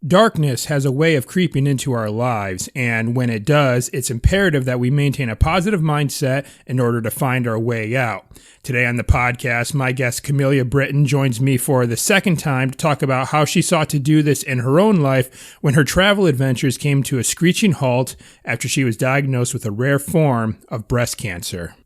Darkness has a way of creeping into our lives, and when it does, it's imperative that we maintain a positive mindset in order to find our way out. Today on the podcast, my guest Kamelia Britton joins me for the second time to talk about how she sought to do this in her own life when her travel adventures came to a screeching halt after she was diagnosed with a rare form of breast cancer.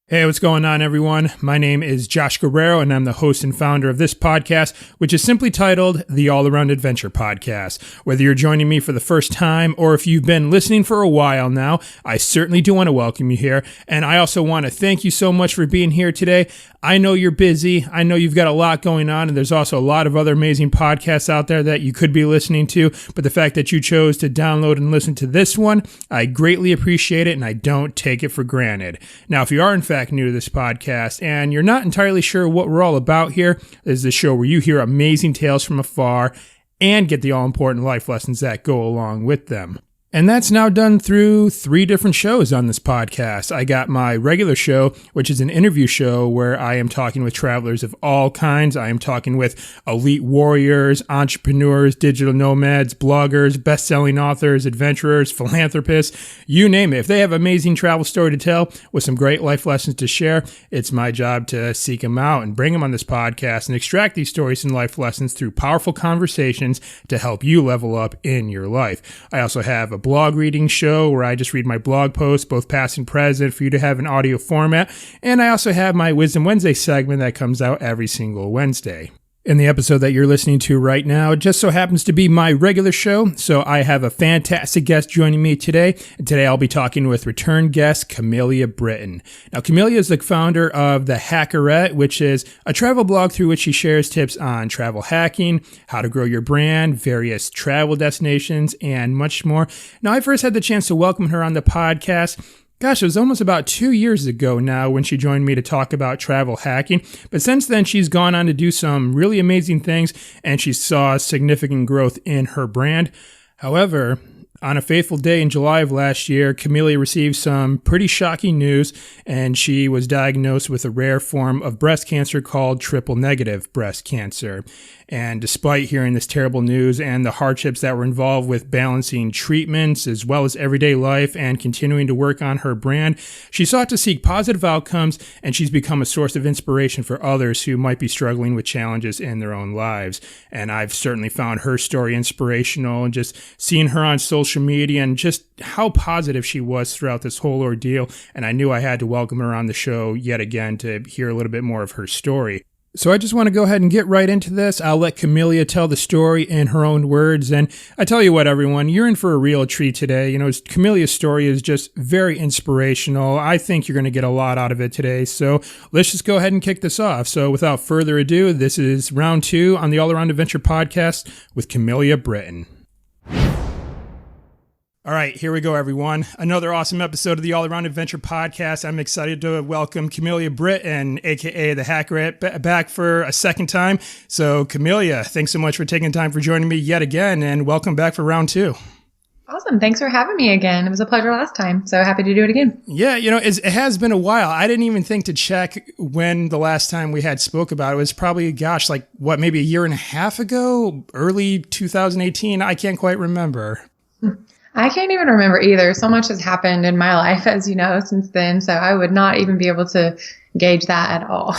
Hey, what's going on, everyone? My name is Josh Guerrero, and I'm the host and founder of this podcast, which is simply titled The All-Around Adventure Podcast. Whether you're joining me for the first time or if you've been listening for a while now, I certainly do want to welcome you here. And I also want to thank you so much for being here today. I know you're busy. I know you've got a lot going on, and there's also a lot of other amazing podcasts out there that you could be listening to. But the fact that you chose to download and listen to this one, I greatly appreciate it, and I don't take it for granted. Now, if you are in fact new to this podcast and you're not entirely sure what we're all about here, this is the show where you hear amazing tales from afar and get the all-important life lessons that go along with them. And that's now done through 3 different shows on this podcast. I got my regular show, which is an interview show where I am talking with travelers of all kinds. I am talking with elite warriors, entrepreneurs, digital nomads, bloggers, best-selling authors, adventurers, philanthropists, you name it. If they have an amazing travel story to tell with some great life lessons to share, it's my job to seek them out and bring them on this podcast and extract these stories and life lessons through powerful conversations to help you level up in your life. I also have a blog reading show where I just read my blog posts, both past and present, for you to have an audio format. And I also have my Wisdom Wednesday segment that comes out every single Wednesday. In the episode that you're listening to right now, it just so happens to be my regular show, so I have a fantastic guest joining me today. And today I'll be talking with return guest Kamelia Britton. Now, Kamelia is the founder of the Hackerette, which is a travel blog through which she shares tips on travel hacking, how to grow your brand, various travel destinations, and much more. Now, I first had the chance to welcome her on the podcast. Gosh, it was almost about 2 years ago now when she joined me to talk about travel hacking. But since then, she's gone on to do some really amazing things, and she saw significant growth in her brand. However, on a fateful day in July of last year, Kamelia received some pretty shocking news, and she was diagnosed with a rare form of breast cancer called triple-negative breast cancer. And despite hearing this terrible news and the hardships that were involved with balancing treatments as well as everyday life and continuing to work on her brand, she sought to seek positive outcomes, and she's become a source of inspiration for others who might be struggling with challenges in their own lives. And I've certainly found her story inspirational, and just seeing her on social media and just how positive she was throughout this whole ordeal. And I knew I had to welcome her on the show yet again to hear a little bit more of her story. So I just want to go ahead and get right into this. I'll let Kamelia tell the story in her own words. And I tell you what, everyone, you're in for a real treat today. You know, Kamelia's story is just very inspirational. I think you're going to get a lot out of it today. So let's just go ahead and kick this off. So without further ado, this is round 2 on the All Around Adventure podcast with Kamelia Britton. All right, here we go, everyone. Another awesome episode of the All Around Adventure podcast. I'm excited to welcome Kamelia Britton, a.k.a. the Hackerette, back for a second time. So, Kamelia, thanks so much for taking time for joining me yet again, and welcome back for round 2. Awesome. Thanks for having me again. It was a pleasure last time, so happy to do it again. Yeah, you know, it has been a while. I didn't even think to check when the last time we had spoke about it. It was probably, maybe a year and a half ago? Early 2018? I can't quite remember. I can't even remember either. So much has happened in my life, as you know, since then. So I would not even be able to gauge that at all.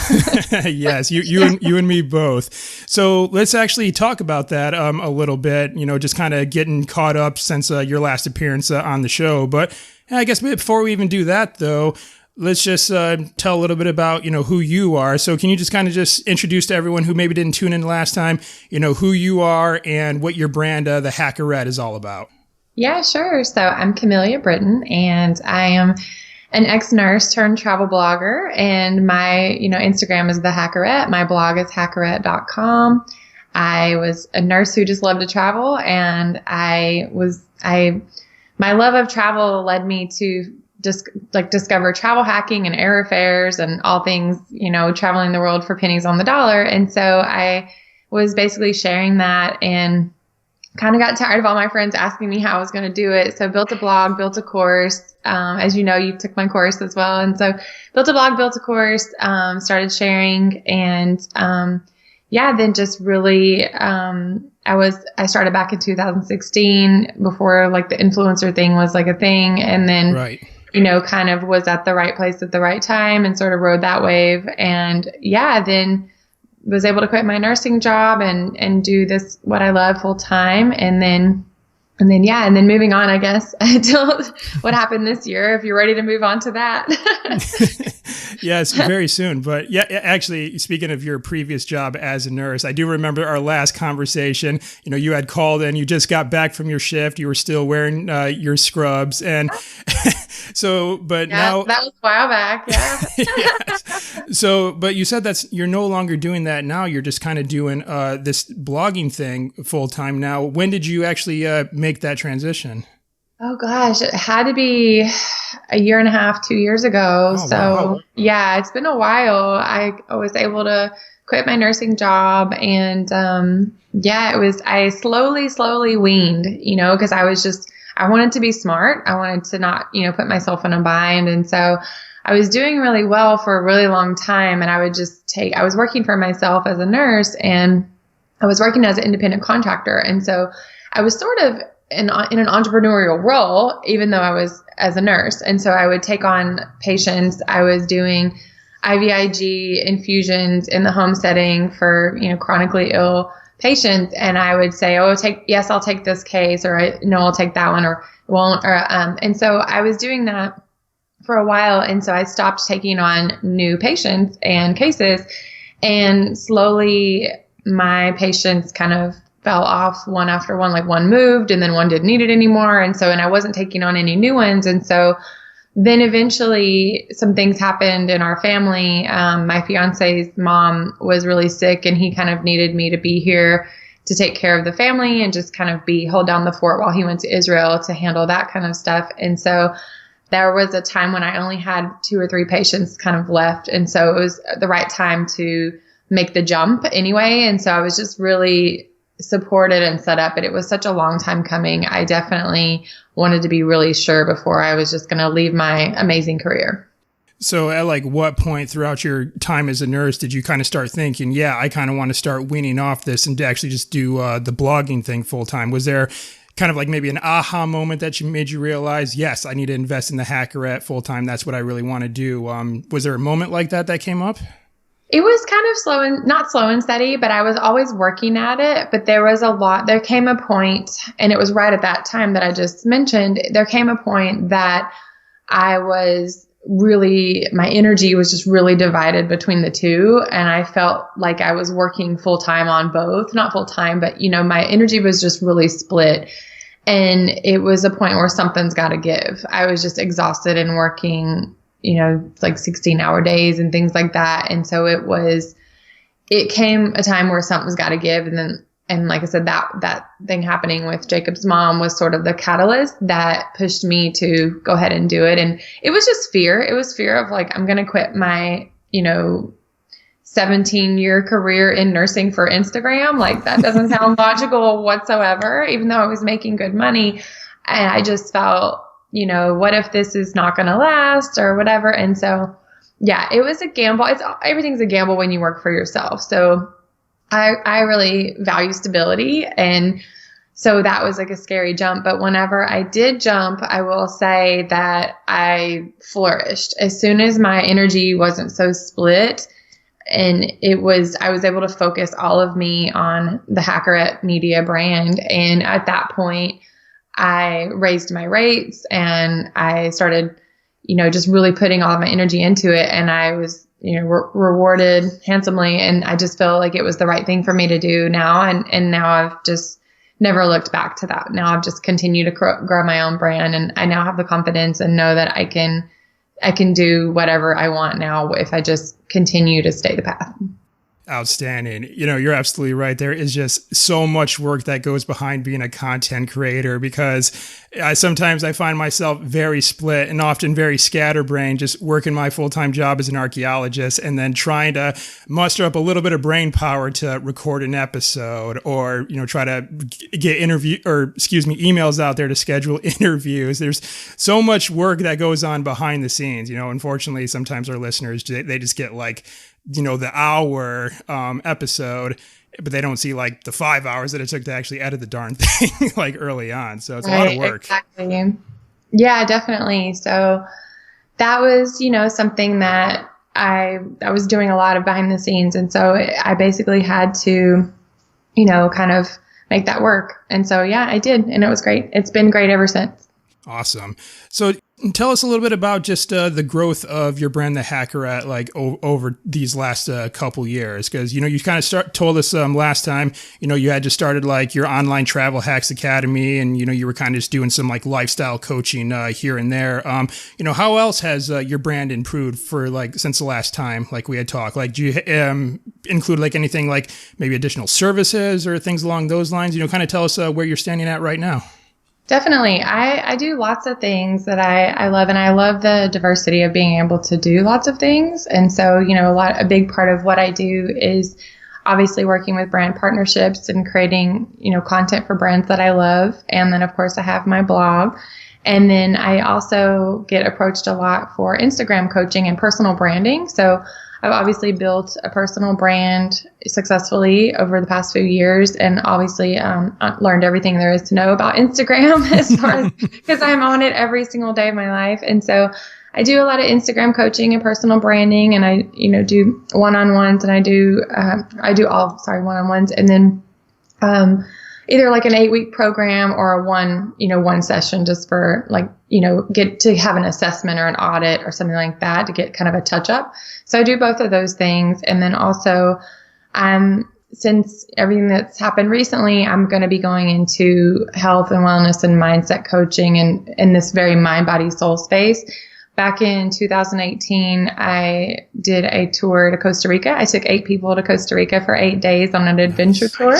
Yes, you and me both. So let's actually talk about that a little bit, you know, just kind of getting caught up since your last appearance on the show. But I guess before we even do that, though, let's just tell a little bit about, you know, who you are. So can you just kind of just introduce to everyone who maybe didn't tune in last time, you know, who you are and what your brand, the Hackerette, is all about? Yeah, sure. So I'm Kamelia Britton, and I am an ex-nurse turned travel blogger, and my, Instagram is the Hackerette. My blog is hackerette.com. I was a nurse who just loved to travel, and my love of travel led me to just discover travel hacking and airfares and all things, traveling the world for pennies on the dollar. And so I was basically sharing that and kind of got tired of all my friends asking me how I was going to do it. So built a blog, built a course. As you know, you took my course as well. And so built a blog, built a course, started sharing, and, then just really, I started back in 2016 before like the influencer thing was like a thing. And then, right. Kind of was at the right place at the right time and sort of rode that wave. And then was able to quit my nursing job and do this, what I love, full time. And then moving on, I guess, until what happened this year, if you're ready to move on to that. Yes, very soon. But yeah, actually, speaking of your previous job as a nurse, I do remember our last conversation. You had called in, you just got back from your shift. You were still wearing your scrubs. And now that was a while back. Yeah. Yes. But you said you're no longer doing that now. You're just kind of doing this blogging thing full time now. When did you actually make that transition? Oh gosh, it had to be a year and a half, 2 years ago. Wow. Yeah, it's been a while. I was able to quit my nursing job, and I slowly weaned, because I wanted to be smart. I wanted to not, put myself in a bind. And so I was doing really well for a really long time, and I was working for myself as a nurse, and I was working as an independent contractor. And so I was sort of in an entrepreneurial role, even though I was as a nurse. And so I would take on patients. I was doing IVIG infusions in the home setting for, chronically ill patients. And I would say, I'll take this case, or no, I'll take that one, or won't. And so I was doing that for a while. And so I stopped taking on new patients and cases, and slowly my patients kind of fell off one after one. Like one moved, and then one didn't need it anymore. And I wasn't taking on any new ones. And so then eventually some things happened in our family. My fiance's mom was really sick, and he kind of needed me to be here to take care of the family and just kind of hold down the fort while he went to Israel to handle that kind of stuff. And so there was a time when I only had 2 or 3 patients kind of left. And so it was the right time to make the jump anyway. And so I was just really supported and set up, but it was such a long time coming. I definitely wanted to be really sure before I was just going to leave my amazing career. So at what point throughout your time as a nurse did you kind of start thinking, I kind of want to start weaning off this and to actually just do the blogging thing full time? Was there kind of maybe an aha moment that made you realize, yes, I need to invest in the Hackerette full time. That's what I really want to do. Was there a moment like that came up? It was kind of not slow and steady, but I was always working at it. But there came a point, and it was right at that time that I just mentioned, there came a point that my energy was just really divided between the two. And I felt like I was working full time on both, not full time, but my energy was just really split. And it was a point where something's got to give. I was just exhausted and working 16-hour days and things like that. And so it came a time where something's got to give. And like I said, that thing happening with Jacob's mom was sort of the catalyst that pushed me to go ahead and do it. And it was just fear. It was fear of I'm going to quit my, 17-year career in nursing for Instagram. That doesn't sound logical whatsoever, even though I was making good money. And I just felt, what if this is not going to last or whatever? And so, it was a gamble. Everything's a gamble when you work for yourself. So I really value stability. And so that was a scary jump. But whenever I did jump, I will say that I flourished as soon as my energy wasn't so split. And I was able to focus all of me on the Hackerette media brand. And at that point, I raised my rates, and I started, just really putting all of my energy into it. And I was, rewarded handsomely. And I just feel like it was the right thing for me to do now. And now I've just never looked back to that. Now I've just continued to grow my own brand. And I now have the confidence and know that I can I can do whatever I want now if I just continue to stay the path. Outstanding. You're absolutely right. There is just so much work that goes behind being a content creator, because sometimes I find myself very split and often very scatterbrained, just working my full-time job as an archaeologist and then trying to muster up a little bit of brain power to record an episode, or, try to get emails out there to schedule interviews. There's so much work that goes on behind the scenes. Unfortunately, sometimes our listeners, they just get like, the hour episode, but they don't see like the 5 hours that it took to actually edit the darn thing like early on. So it's a lot of work. Exactly. Yeah, definitely. So that was, something that I was doing a lot of behind the scenes. And so I basically had to, kind of make that work. And so, yeah, I did. And it was great. It's been great ever since. Awesome. So tell us a little bit about just the growth of your brand, the Hackerette, like over these last couple years. Because, you kind of told us last time, you had just started like your online travel hacks academy, and, you were kind of just doing some like lifestyle coaching here and there. How else has your brand improved for like since the last time like we had talked? Like, do you include like anything like maybe additional services or things along those lines? Kind of tell us where you're standing at right now. Definitely. I do lots of things that I love, and I love the diversity of being able to do lots of things. And so, a big part of what I do is obviously working with brand partnerships and creating, content for brands that I love. And then of course I have my blog. And then I also get approached a lot for Instagram coaching and personal branding. So I've obviously built a personal brand successfully over the past few years, and obviously learned everything there is to know about Instagram as far as, because I'm on it every single day of my life. And so I do a lot of Instagram coaching and personal branding, and I, do one-on-ones, and I do one-on-ones, and then either like an 8-week program or a one session just for like, get to have an assessment or an audit or something like that to get kind of a touch up. So I do both of those things. And then also, since everything that's happened recently, I'm going to be going into health and wellness and mindset coaching and in this very mind, body, soul space. Back in 2018, I did a tour to Costa Rica. I took 8 people to Costa Rica for 8 days on an adventure tour.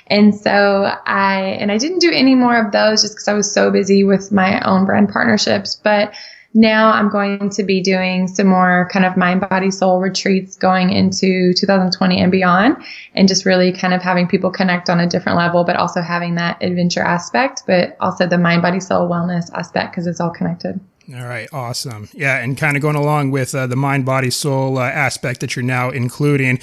And so I didn't do any more of those just because I was so busy with my own brand partnerships. But now I'm going to be doing some more kind of mind, body, soul retreats going into 2020 and beyond, and just really kind of having people connect on a different level, but also having that adventure aspect, but also the mind, body, soul wellness aspect, because it's all connected. All right. Awesome. Yeah. And kind of going along with the mind, body, soul aspect that you're now including,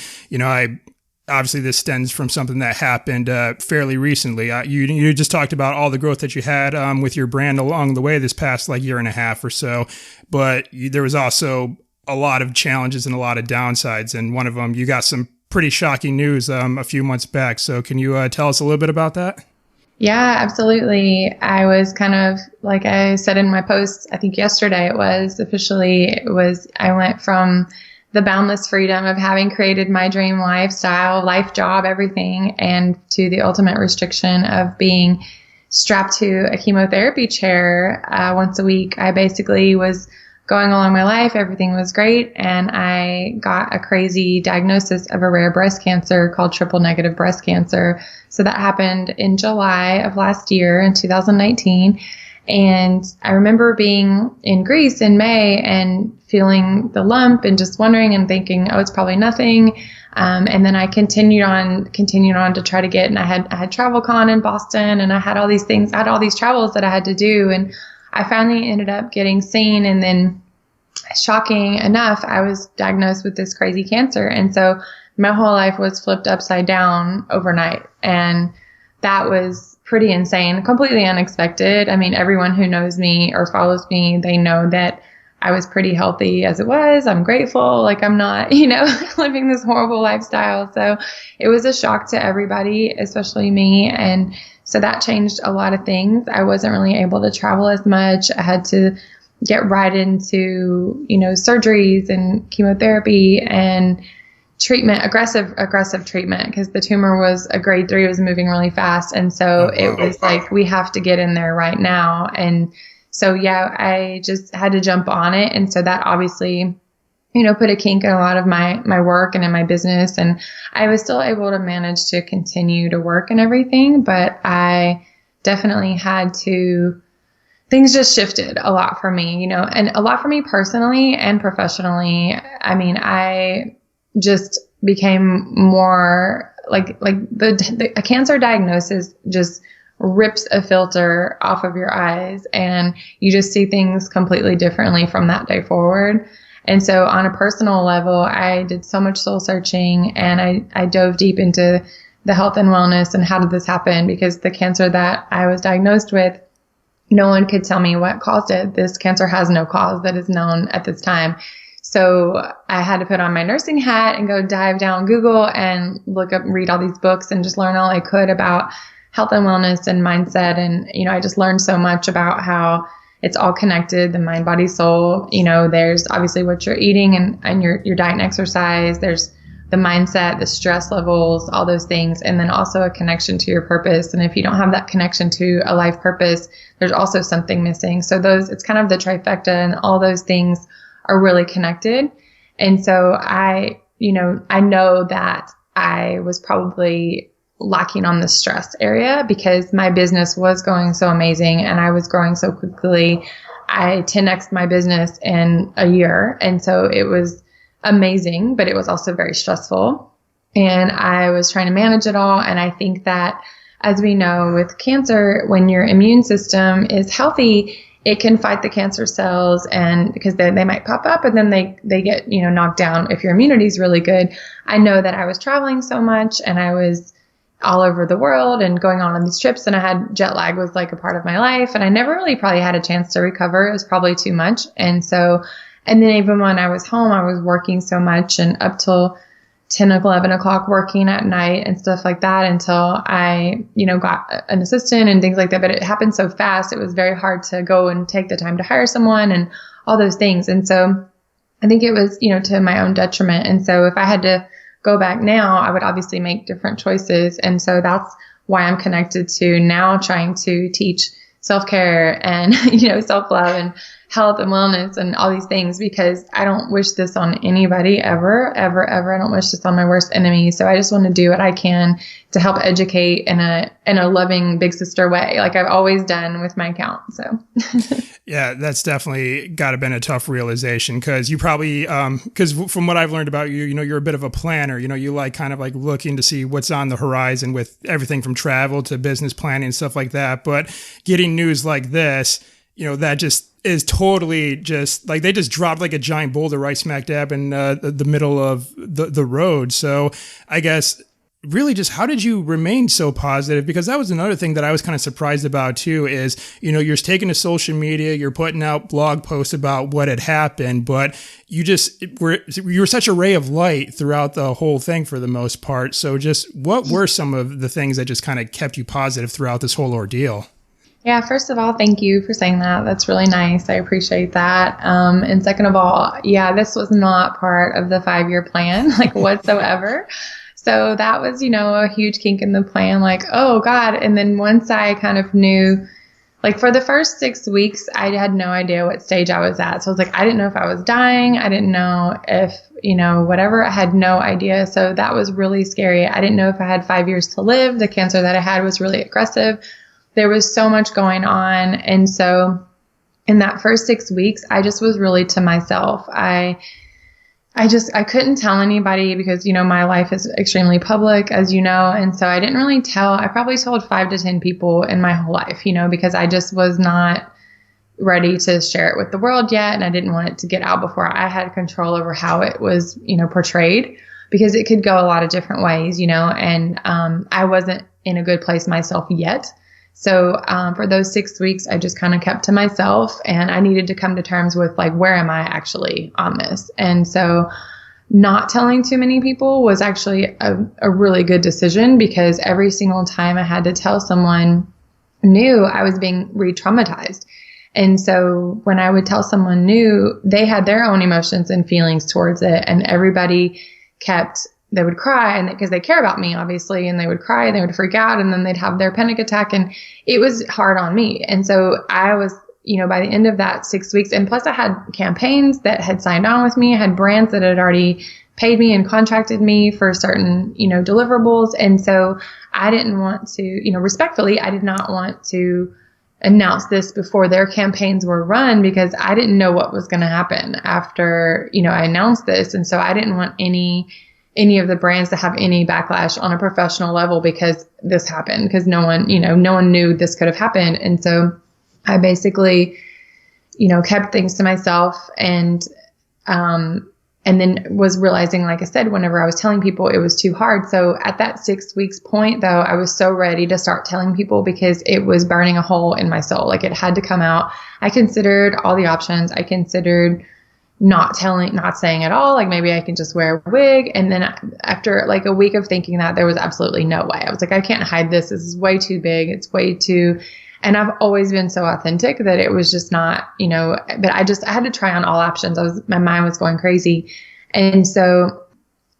obviously, this stems from something that happened fairly recently. You just talked about all the growth that you had with your brand along the way this past like year and a half or so, but there was also a lot of challenges and a lot of downsides. And one of them, you got some pretty shocking news a few months back. So can you tell us a little bit about that? Yeah, absolutely. I was kind of, like I said in my post, I think yesterday I went from the boundless freedom of having created my dream lifestyle, life, job, everything, and to the ultimate restriction of being strapped to a chemotherapy chair once a week. I basically was going along my life. Everything was great. And I got a crazy diagnosis of a rare breast cancer called triple negative breast cancer. So that happened in July of last year in 2019. And I remember being in Greece in May and feeling the lump and just wondering and thinking, oh, it's probably nothing. And then I continued on to try to get, and I had TravelCon in Boston, and I had all these things, I had all these travels that I had to do. And I finally ended up getting seen. And then shocking enough, I was diagnosed with this crazy cancer. And so my whole life was flipped upside down overnight. And that was pretty insane, completely unexpected. I mean, everyone who knows me or follows me, they know that I was pretty healthy as it was. I'm grateful. Like, I'm not, living this horrible lifestyle. So it was a shock to everybody, especially me. And so that changed a lot of things. I wasn't really able to travel as much. I had to get right into, surgeries and chemotherapy and treatment, aggressive treatment, because the tumor was a grade 3, it was moving really fast. And so it was like, we have to get in there right now. And So yeah, I just had to jump on it. And so that obviously, put a kink in a lot of my work and in my business. And I was still able to manage to continue to work and everything, but I definitely had to, things just shifted a lot for me, and a lot for me personally and professionally. I mean, I just became more like a cancer diagnosis just rips a filter off of your eyes, and you just see things completely differently from that day forward. And so on a personal level, I did so much soul searching, and I dove deep into the health and wellness and how did this happen, because the cancer that I was diagnosed with, no one could tell me what caused it. This cancer has no cause that is known at this time. So I had to put on my nursing hat and go dive down Google and look up, read all these books and just learn all I could about health and wellness and mindset. And, I just learned so much about how it's all connected, the mind, body, soul. There's obviously what you're eating and your diet and exercise. There's the mindset, the stress levels, all those things. And then also a connection to your purpose. And if you don't have that connection to a life purpose, there's also something missing. So it's kind of the trifecta, and all those things are really connected. And so I know that I was probably lacking on the stress area because my business was going so amazing and I was growing so quickly. I 10x'd my business in a year. And so it was amazing, but it was also very stressful. And I was trying to manage it all. And I think that, as we know with cancer, when your immune system is healthy, it can fight the cancer cells, and because they might pop up and then they get, knocked down if your immunity is really good. I know that I was traveling so much and I was all over the world and going on these trips, and I had jet lag was like a part of my life, and I never really probably had a chance to recover. It was probably too much. And then even when I was home, I was working so much and up till 10, 11 o'clock working at night and stuff like that until I, got an assistant and things like that. But it happened so fast. It was very hard to go and take the time to hire someone and all those things. And so I think it was, to my own detriment. And so if I had to go back now, I would obviously make different choices. And so that's why I'm connected to now trying to teach self-care and, self-love and health and wellness and all these things, because I don't wish this on anybody ever, ever, ever. I don't wish this on my worst enemy. So I just want to do what I can to help educate in a loving big sister way, like I've always done with my account. So yeah, that's definitely got to been a tough realization, because you probably, because from what I've learned about you, you're a bit of a planner. You like kind of like looking to see what's on the horizon with everything from travel to business planning and stuff like that. But getting news like this, that just is totally just like they just dropped like a giant boulder right smack dab in the middle of the road. So I guess really just how did you remain so positive? Because that was another thing that I was kind of surprised about too, is, you're taking to social media, you're putting out blog posts about what had happened, but you were such a ray of light throughout the whole thing for the most part. So just what were some of the things that just kind of kept you positive throughout this whole ordeal? Yeah, first of all, thank you for saying that. That's really nice. I appreciate that. And second of all, yeah, this was not part of the 5-year plan, like whatsoever. So that was, a huge kink in the plan, like, oh God. And then once I kind of knew, like for the first 6 weeks, I had no idea what stage I was at. So I was like, I didn't know if I was dying. I didn't know if, whatever. I had no idea. So that was really scary. I didn't know if I had 5 years to live. The cancer that I had was really aggressive. There was so much going on. And so in that first 6 weeks, I just was really to myself. I couldn't tell anybody because, my life is extremely public, as you know. And so I didn't really I probably told 5 to 10 people in my whole life, because I just was not ready to share it with the world yet. And I didn't want it to get out before I had control over how it was, portrayed, because it could go a lot of different ways, and I wasn't in a good place myself yet. So for those 6 weeks, I just kind of kept to myself, and I needed to come to terms with like, where am I actually on this? And so not telling too many people was actually a really good decision, because every single time I had to tell someone new, I was being re-traumatized. And so when I would tell someone new, they had their own emotions and feelings towards it, and everybody they would cry, and because they care about me, obviously, and they would cry and they would freak out, and then they'd have their panic attack, and it was hard on me. And so I was, by the end of that 6 weeks, and plus I had campaigns that had signed on with me. I had brands that had already paid me and contracted me for certain, deliverables. And so I didn't want to, respectfully, I did not want to announce this before their campaigns were run, because I didn't know what was going to happen after, I announced this. And so I didn't want any of the brands to have any backlash on a professional level because this happened, because no one knew this could have happened. And so I basically, kept things to myself, and then was realizing, like I said, whenever I was telling people, it was too hard. So at that 6 weeks point, though, I was so ready to start telling people, because it was burning a hole in my soul. Like, it had to come out. I considered all the options. I considered not saying at all. Like, maybe I can just wear a wig. And then after like a week of thinking that, there was absolutely no way. I was like, I can't hide this. This is way too big. It's way too, and I've always been so authentic that it was just not, but I had to try on all options. My mind was going crazy. And so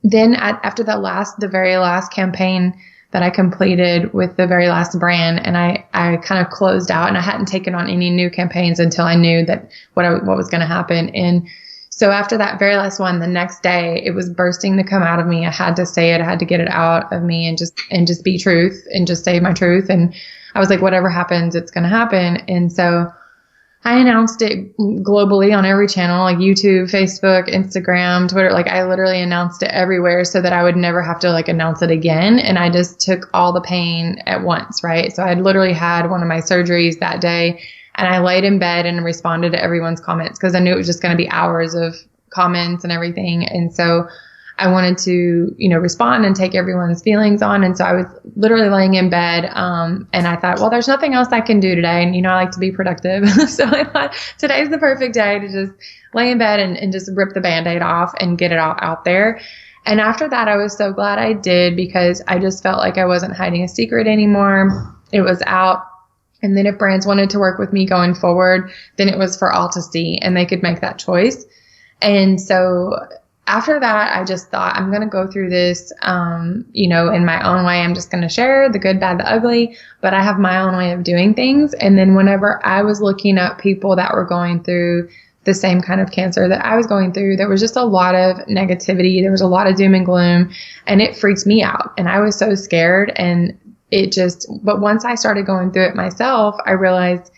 then after the very last campaign that I completed with the very last brand, and I kind of closed out, and I hadn't taken on any new campaigns until I knew that what was going to happen. And so after that very last one, the next day, it was bursting to come out of me. I had to say it. I had to get it out of me and just be truth and just say my truth. And I was like, whatever happens, it's going to happen. And so I announced it globally on every channel, like YouTube, Facebook, Instagram, Twitter. Like, I literally announced it everywhere so that I would never have to like announce it again. And I just took all the pain at once, right? So I had literally had one of my surgeries that day, and I laid in bed and responded to everyone's comments, because I knew it was just going to be hours of comments and everything. And so I wanted to, respond and take everyone's feelings on. And so I was literally laying in bed. And I thought, well, there's nothing else I can do today. And, I like to be productive. So I thought today's the perfect day to just lay in bed and just rip the Band-Aid off and get it all out there. And after that, I was so glad I did, because I just felt like I wasn't hiding a secret anymore. It was out. And then if brands wanted to work with me going forward, then it was for all to see, and they could make that choice. And so after that, I just thought, I'm going to go through this, in my own way. I'm just going to share the good, bad, the ugly, but I have my own way of doing things. And then whenever I was looking up people that were going through the same kind of cancer that I was going through, there was just a lot of negativity. There was a lot of doom and gloom, and it freaked me out. And I was so scared, and but once I started going through it myself, I realized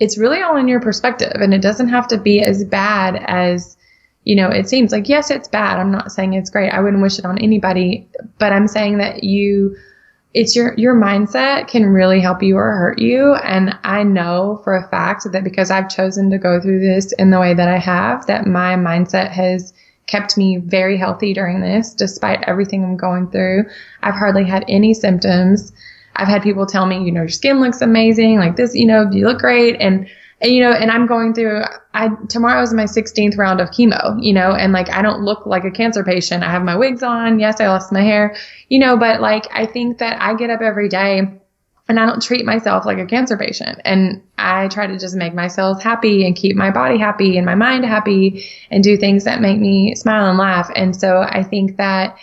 it's really all in your perspective, and it doesn't have to be as bad as, it seems. Like, yes, it's bad. I'm not saying it's great. I wouldn't wish it on anybody, but I'm saying that it's your mindset can really help you or hurt you. And I know for a fact that because I've chosen to go through this in the way that I have, that my mindset has kept me very healthy during this, despite everything I'm going through. I've hardly had any symptoms. I've had people tell me, your skin looks amazing, like this, you look great. And I'm going through, tomorrow is my 16th round of chemo, and like, I don't look like a cancer patient. I have my wigs on. Yes, I lost my hair, but like, I think that I get up every day and I don't treat myself like a cancer patient. And I try to just make my cells happy and keep my body happy and my mind happy and do things that make me smile and laugh. And so I think that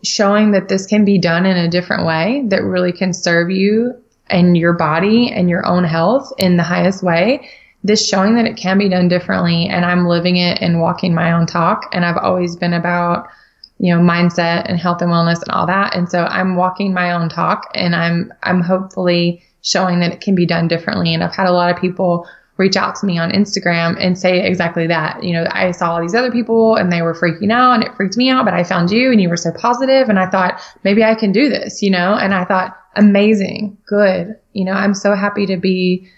showing that this can be done in a different way that really can serve you and your body and your own health in the highest way, this showing that it can be done differently. And I'm living it and walking my own talk. And I've always been about, mindset and health and wellness and all that. And so I'm walking my own talk, and I'm hopefully showing that it can be done differently. And I've had a lot of people reach out to me on Instagram and say exactly that. I saw all these other people and they were freaking out, and it freaked me out, but I found you and you were so positive, and I thought maybe I can do this, and I thought, amazing, good. I'm so happy to be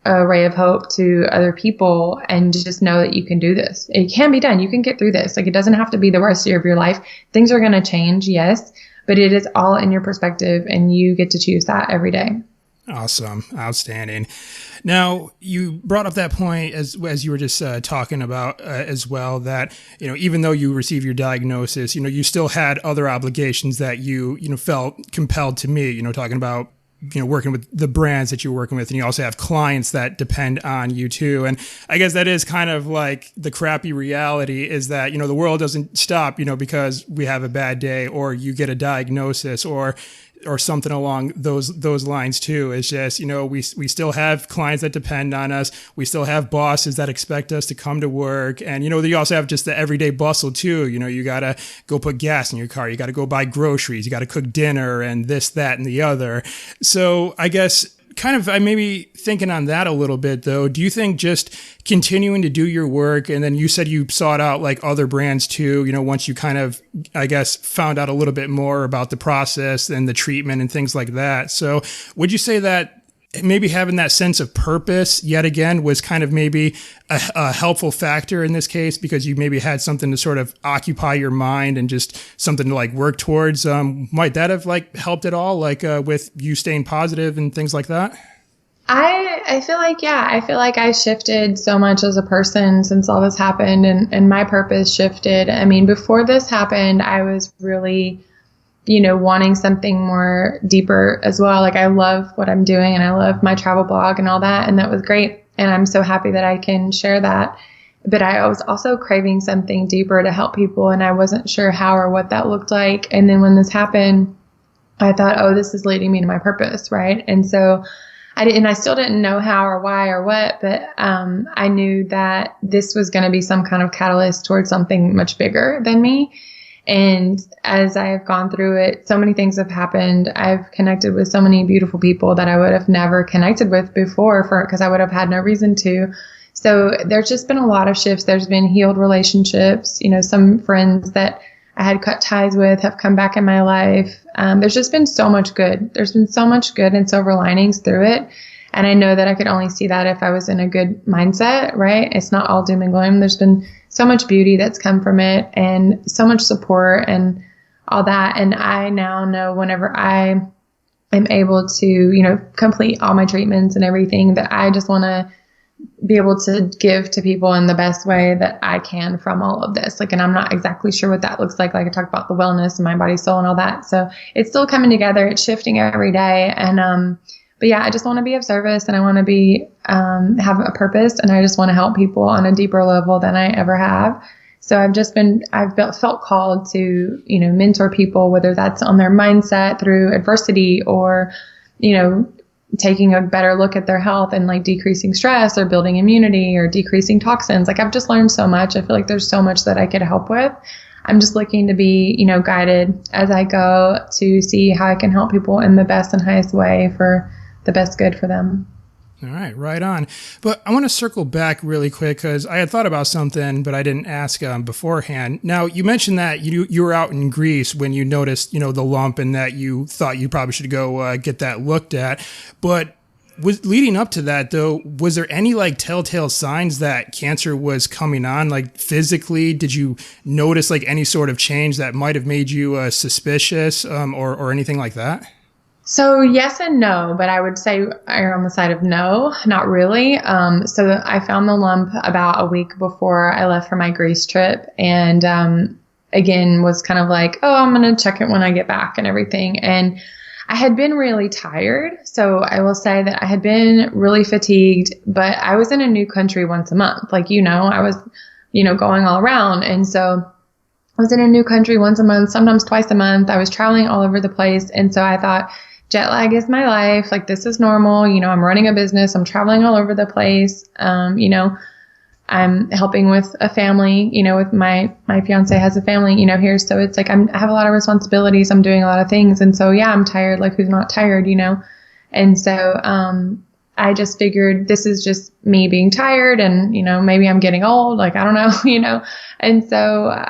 a ray of hope to other people, and just know that you can do this. It can be done. You can get through this. Like, it doesn't have to be the worst year of your life. Things are going to change. Yes, but it is all in your perspective, and you get to choose that every day. Awesome. Outstanding. Now, you brought up that point as you were just talking about as well, that, even though you received your diagnosis, you still had other obligations that you felt compelled to meet, talking about, working with the brands that you're working with, and you also have clients that depend on you too. And I guess that is kind of like the crappy reality, is that, the world doesn't stop, because we have a bad day or you get a diagnosis or or something along those lines too. It's just, we still have clients that depend on us. We still have bosses that expect us to come to work. And, you also have just the everyday bustle too. You got to go put gas in your car. You got to go buy groceries. You got to cook dinner and this, that, and the other. So I guess I may be thinking on that a little bit though. Do you think just continuing to do your work, and then you said you sought out like other brands too, once you kind of, I guess, found out a little bit more about the process and the treatment and things like that. So would you say that maybe having that sense of purpose yet again was kind of maybe a helpful factor in this case, because you maybe had something to sort of occupy your mind and just something to like work towards? Might that have like helped at all, like with you staying positive and things like that? I feel like, I feel like I shifted so much as a person since all this happened, and my purpose shifted. I mean, before this happened, I was really, wanting something more deeper as well. Like, I love what I'm doing and I love my travel blog and all that. And that was great. And I'm so happy that I can share that. But I was also craving something deeper to help people. And I wasn't sure how or what that looked like. And then when this happened, I thought, oh, this is leading me to my purpose. Right. And so I still didn't know how or why or what, but I knew that this was going to be some kind of catalyst towards something much bigger than me. And as I have gone through it, so many things have happened. I've connected with so many beautiful people that I would have never connected with before because I would have had no reason to. So there's just been a lot of shifts. There's been healed relationships. Some friends that I had cut ties with have come back in my life. There's just been so much good. There's been so much good and silver linings through it. And I know that I could only see that if I was in a good mindset, right? It's not all doom and gloom. There's been so much beauty that's come from it and so much support and all that. And I now know whenever I am able to, complete all my treatments and everything, that I just want to be able to give to people in the best way that I can from all of this. And I'm not exactly sure what that looks like. Like I talked about the wellness and mind, body, soul and all that. So it's still coming together. It's shifting every day. And, but I just want to be of service, and I want to be, have a purpose, and I just want to help people on a deeper level than I ever have. So I've felt called to, mentor people, whether that's on their mindset through adversity or, taking a better look at their health and like decreasing stress or building immunity or decreasing toxins. Like I've just learned so much. I feel like there's so much that I could help with. I'm just looking to be, guided as I go to see how I can help people in the best and highest way for the best good for them. All right, right on. But I want to circle back really quick because I had thought about something, but I didn't ask beforehand. Now, you mentioned that you were out in Greece when you noticed, the lump, and that you thought you probably should go get that looked at. But leading up to that, though, was there any like telltale signs that cancer was coming on? Like physically, did you notice like any sort of change that might have made you suspicious or anything like that? So yes and no, but I would say I'm on the side of no, not really. So I found the lump about a week before I left for my Greece trip, and again was kind of like, oh, I'm going to check it when I get back and everything. And I had been really tired. So I will say that I had been really fatigued, but I was in a new country once a month. Like, I was, going all around. And so I was in a new country once a month, sometimes twice a month. I was traveling all over the place. And so I thought, jet lag is my life. Like, this is normal. I'm running a business. I'm traveling all over the place. I'm helping with a family, with my fiance has a family, here. So it's like, I have a lot of responsibilities. I'm doing a lot of things. And so, I'm tired. Like, who's not tired, And so, I just figured this is just me being tired and, maybe I'm getting old. Like, I don't know, And so,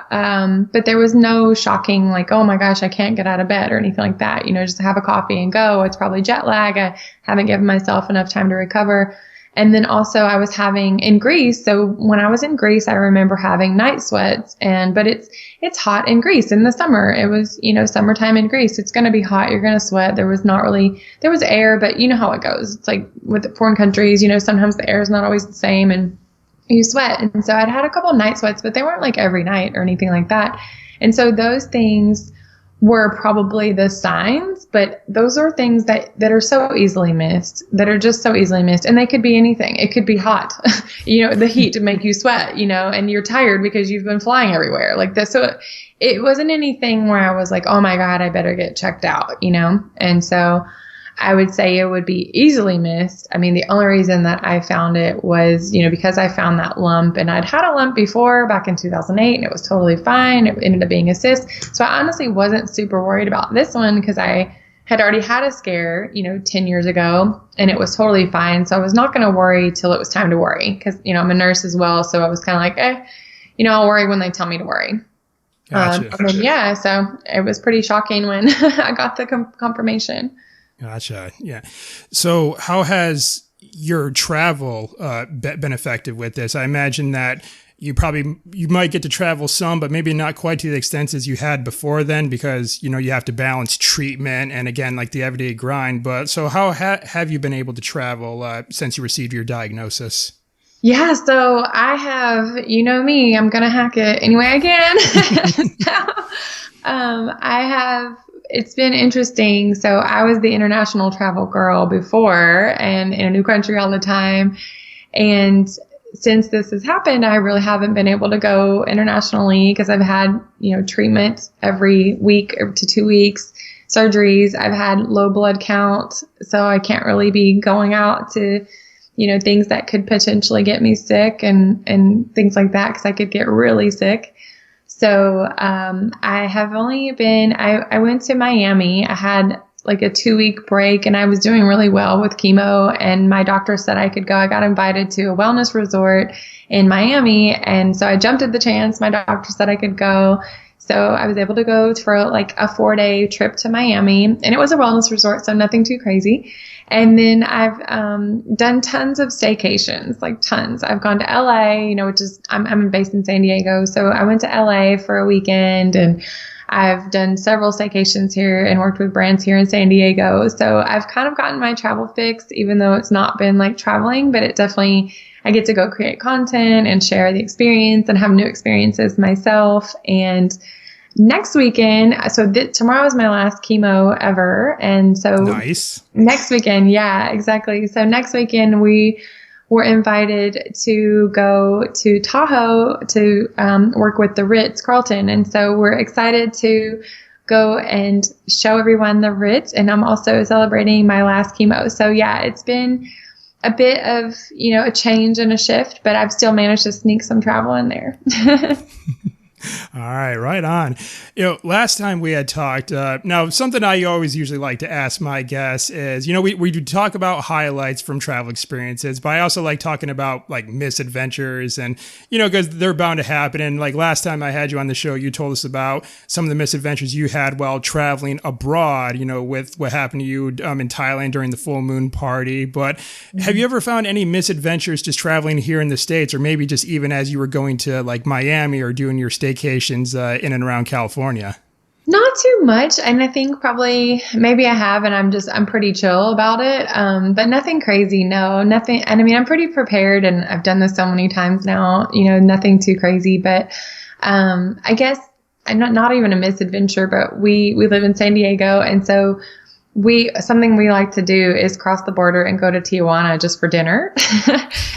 but there was no shocking, like, oh my gosh, I can't get out of bed or anything like that. Just have a coffee and go. It's probably jet lag. I haven't given myself enough time to recover. And then also I was having in Greece. So when I was in Greece, I remember having night sweats but it's hot in Greece in the summer. It was, summertime in Greece. It's going to be hot. You're going to sweat. There was air, but you know how it goes. It's like with foreign countries, sometimes the air is not always the same and you sweat. And so I'd had a couple of night sweats, but they weren't like every night or anything like that. And so those things were probably the signs. but those are things that are so easily missed, that are just so easily missed. And they could be anything. It could be hot, the heat to make you sweat, and you're tired because you've been flying everywhere like this. So it wasn't anything where I was like, oh my God, I better get checked out, And so I would say it would be easily missed. I mean, the only reason that I found it was, because I found that lump, and I'd had a lump before back in 2008 and it was totally fine. It ended up being a cyst. So I honestly wasn't super worried about this one because I had already had a scare, 10 years ago, and it was totally fine. So I was not going to worry till it was time to worry because, I'm a nurse as well. So I was kind of like, I'll worry when they tell me to worry. Gotcha. So it was pretty shocking when I got the confirmation. Gotcha. Yeah. So how has your travel been affected with this? I imagine that you might get to travel some, but maybe not quite to the extent as you had before then, because, you have to balance treatment and, again, like the everyday grind. But so how have you been able to travel since you received your diagnosis? Yeah, so I have, me, I'm going to hack it any way I can. It's been interesting. So I was the international travel girl before and in a new country all the time. And since this has happened, I really haven't been able to go internationally because I've had, treatment every week to 2 weeks, surgeries. I've had low blood count. So I can't really be going out to, things that could potentially get me sick and things like that because I could get really sick. So I have only been, I went to Miami. I had like a 2-week break and I was doing really well with chemo and my doctor said I could go. I got invited to a wellness resort in Miami. And so I jumped at the chance. My doctor said I could go. So I was able to go for like a 4-day trip to Miami and it was a wellness resort. So nothing too crazy. And then I've done tons of staycations, like tons. I've gone to LA, which is, I'm based in San Diego. So I went to LA for a weekend and I've done several staycations here and worked with brands here in San Diego. So I've kind of gotten my travel fix, even though it's not been like traveling, but it definitely, I get to go create content and share the experience and have new experiences myself. And next weekend, so tomorrow is my last chemo ever. And so nice. Next weekend, yeah, exactly. So next weekend we were invited to go to Tahoe to work with the Ritz-Carlton. And so we're excited to go and show everyone the Ritz. And I'm also celebrating my last chemo. So yeah, it's been a bit of, a change and a shift, but I've still managed to sneak some travel in there. All right, right on. Last time we had talked, now something I always usually like to ask my guests is, we do talk about highlights from travel experiences, but I also like talking about like misadventures and, because they're bound to happen. And like last time I had you on the show, you told us about some of the misadventures you had while traveling abroad, with what happened to you in Thailand during the full moon party. But have you ever found any misadventures just traveling here in the States, or maybe just even as you were going to like Miami or doing your staycations in and around California? Not too much. And I think probably maybe I have, and I'm pretty chill about it. But nothing crazy. No, nothing. And I mean, I'm pretty prepared and I've done this so many times now, nothing too crazy, but, I guess I'm not even a misadventure, but we live in San Diego. And so something we like to do is cross the border and go to Tijuana just for dinner.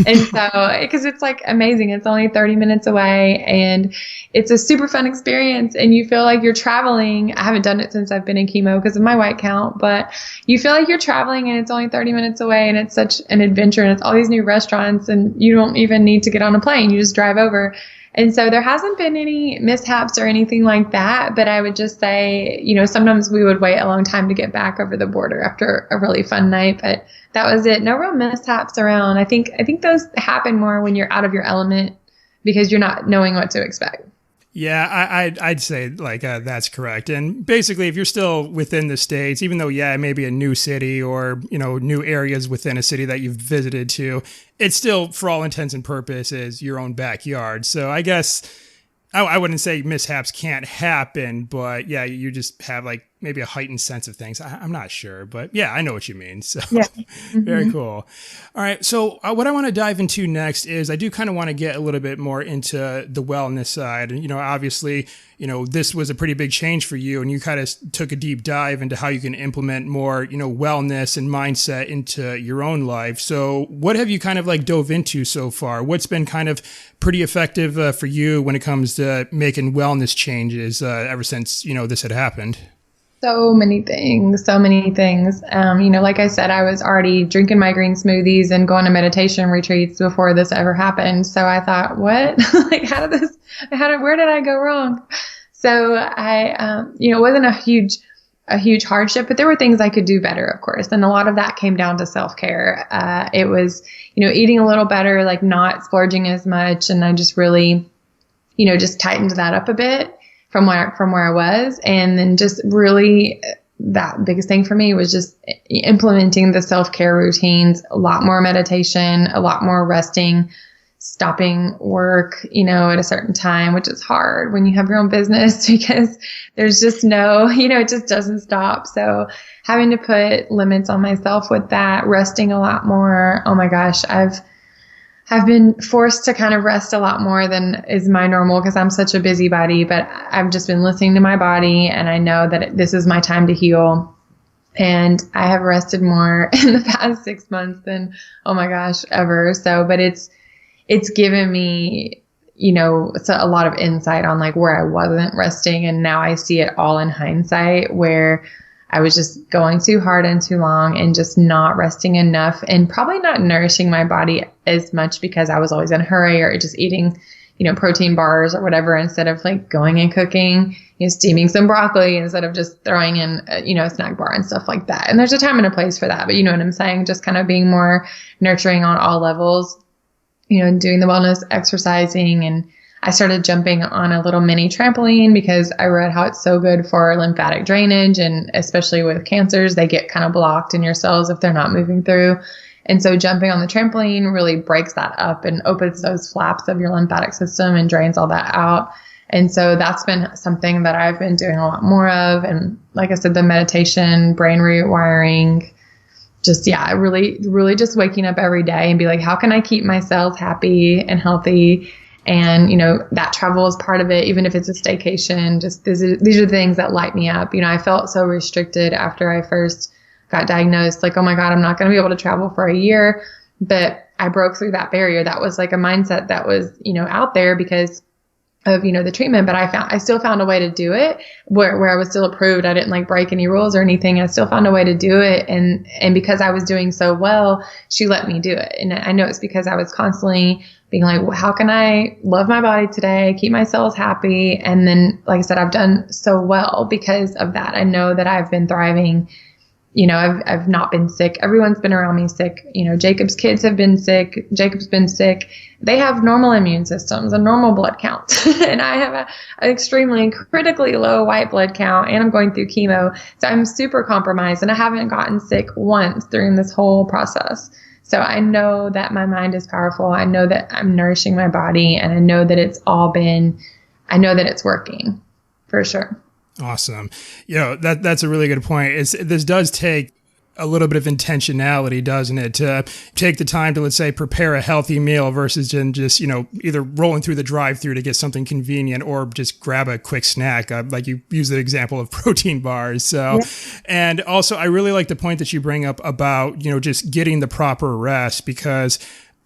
And so, because it's like amazing. It's only 30 minutes away and it's a super fun experience and you feel like you're traveling. I haven't done it since I've been in chemo because of my white count, but you feel like you're traveling and it's only 30 minutes away and it's such an adventure and it's all these new restaurants and you don't even need to get on a plane. You just drive over. And so there hasn't been any mishaps or anything like that. But I would just say, sometimes we would wait a long time to get back over the border after a really fun night. But that was it. No real mishaps around. I think those happen more when you're out of your element because you're not knowing what to expect. Yeah, I'd say like that's correct. And basically, if you're still within the States, even though, yeah, it may be a new city or, new areas within a city that you've visited to, it's still, for all intents and purposes, your own backyard. So I guess I wouldn't say mishaps can't happen, but yeah, you just have like maybe a heightened sense of things. I'm not sure, but yeah, I know what you mean. So Yeah. very cool. All right. So what I want to dive into next is I do kind of want to get a little bit more into the wellness side. And, obviously, this was a pretty big change for you, and you kind of took a deep dive into how you can implement more, wellness and mindset into your own life. So what have you kind of like dove into so far? What's been kind of pretty effective for you when it comes to making wellness changes ever since, this had happened? So many things. Like I said, I was already drinking my green smoothies and going to meditation retreats before this ever happened. So I thought, what? Like, where did I go wrong? So I, it wasn't a huge hardship, but there were things I could do better, of course. And a lot of that came down to self-care. It was, eating a little better, like not splurging as much. And I just really, just tightened that up a bit from where I was. And then just really that biggest thing for me was just implementing the self-care routines, a lot more meditation, a lot more resting, stopping work, at a certain time, which is hard when you have your own business because there's just it just doesn't stop. So having to put limits on myself with that, resting a lot more. Oh my gosh, I've been forced to kind of rest a lot more than is my normal because I'm such a busybody, but I've just been listening to my body, and I know that this is my time to heal. And I have rested more in the past 6 months than, oh my gosh, ever. So, but it's given me, a lot of insight on like where I wasn't resting. And now I see it all in hindsight where I was just going too hard and too long and just not resting enough and probably not nourishing my body as much because I was always in a hurry or just eating, protein bars or whatever instead of like going and cooking, steaming some broccoli instead of just throwing in, a snack bar and stuff like that. And there's a time and a place for that, but you know what I'm saying? Just kind of being more nurturing on all levels, doing the wellness, exercising, and I started jumping on a little mini trampoline because I read how it's so good for lymphatic drainage, and especially with cancers, they get kind of blocked in your cells if they're not moving through. And so jumping on the trampoline really breaks that up and opens those flaps of your lymphatic system and drains all that out. And so that's been something that I've been doing a lot more of. And like I said, the meditation, brain rewiring, really just waking up every day and be like, how can I keep my cells happy and healthy? And, that travel is part of it, even if it's a staycation. Just these are the things that light me up. I felt so restricted after I first got diagnosed, like, oh my God, I'm not going to be able to travel for a year. But I broke through that barrier. That was like a mindset that was, out there because of, the treatment, but I still found a way to do it where I was still approved. I didn't like break any rules or anything. I still found a way to do it. And because I was doing so well, she let me do it. And I know it's because I was constantly being like, well, how can I love my body today, keep my cells happy? And then, like I said, I've done so well because of that. I know that I've been thriving. I've not been sick. Everyone's been around me sick. Jacob's kids have been sick. Jacob's been sick. They have normal immune systems and normal blood counts. And I have an extremely critically low white blood count, and I'm going through chemo. So I'm super compromised, and I haven't gotten sick once during this whole process. So I know that my mind is powerful. I know that I'm nourishing my body, and I know that I know that it's working for sure. Awesome. That's a really good point. This does take a little bit of intentionality, doesn't it? To take the time to, let's say, prepare a healthy meal versus just, either rolling through the drive-through to get something convenient or just grab a quick snack. Like you use the example of protein bars. So, yeah. And also I really like the point that you bring up about, just getting the proper rest, because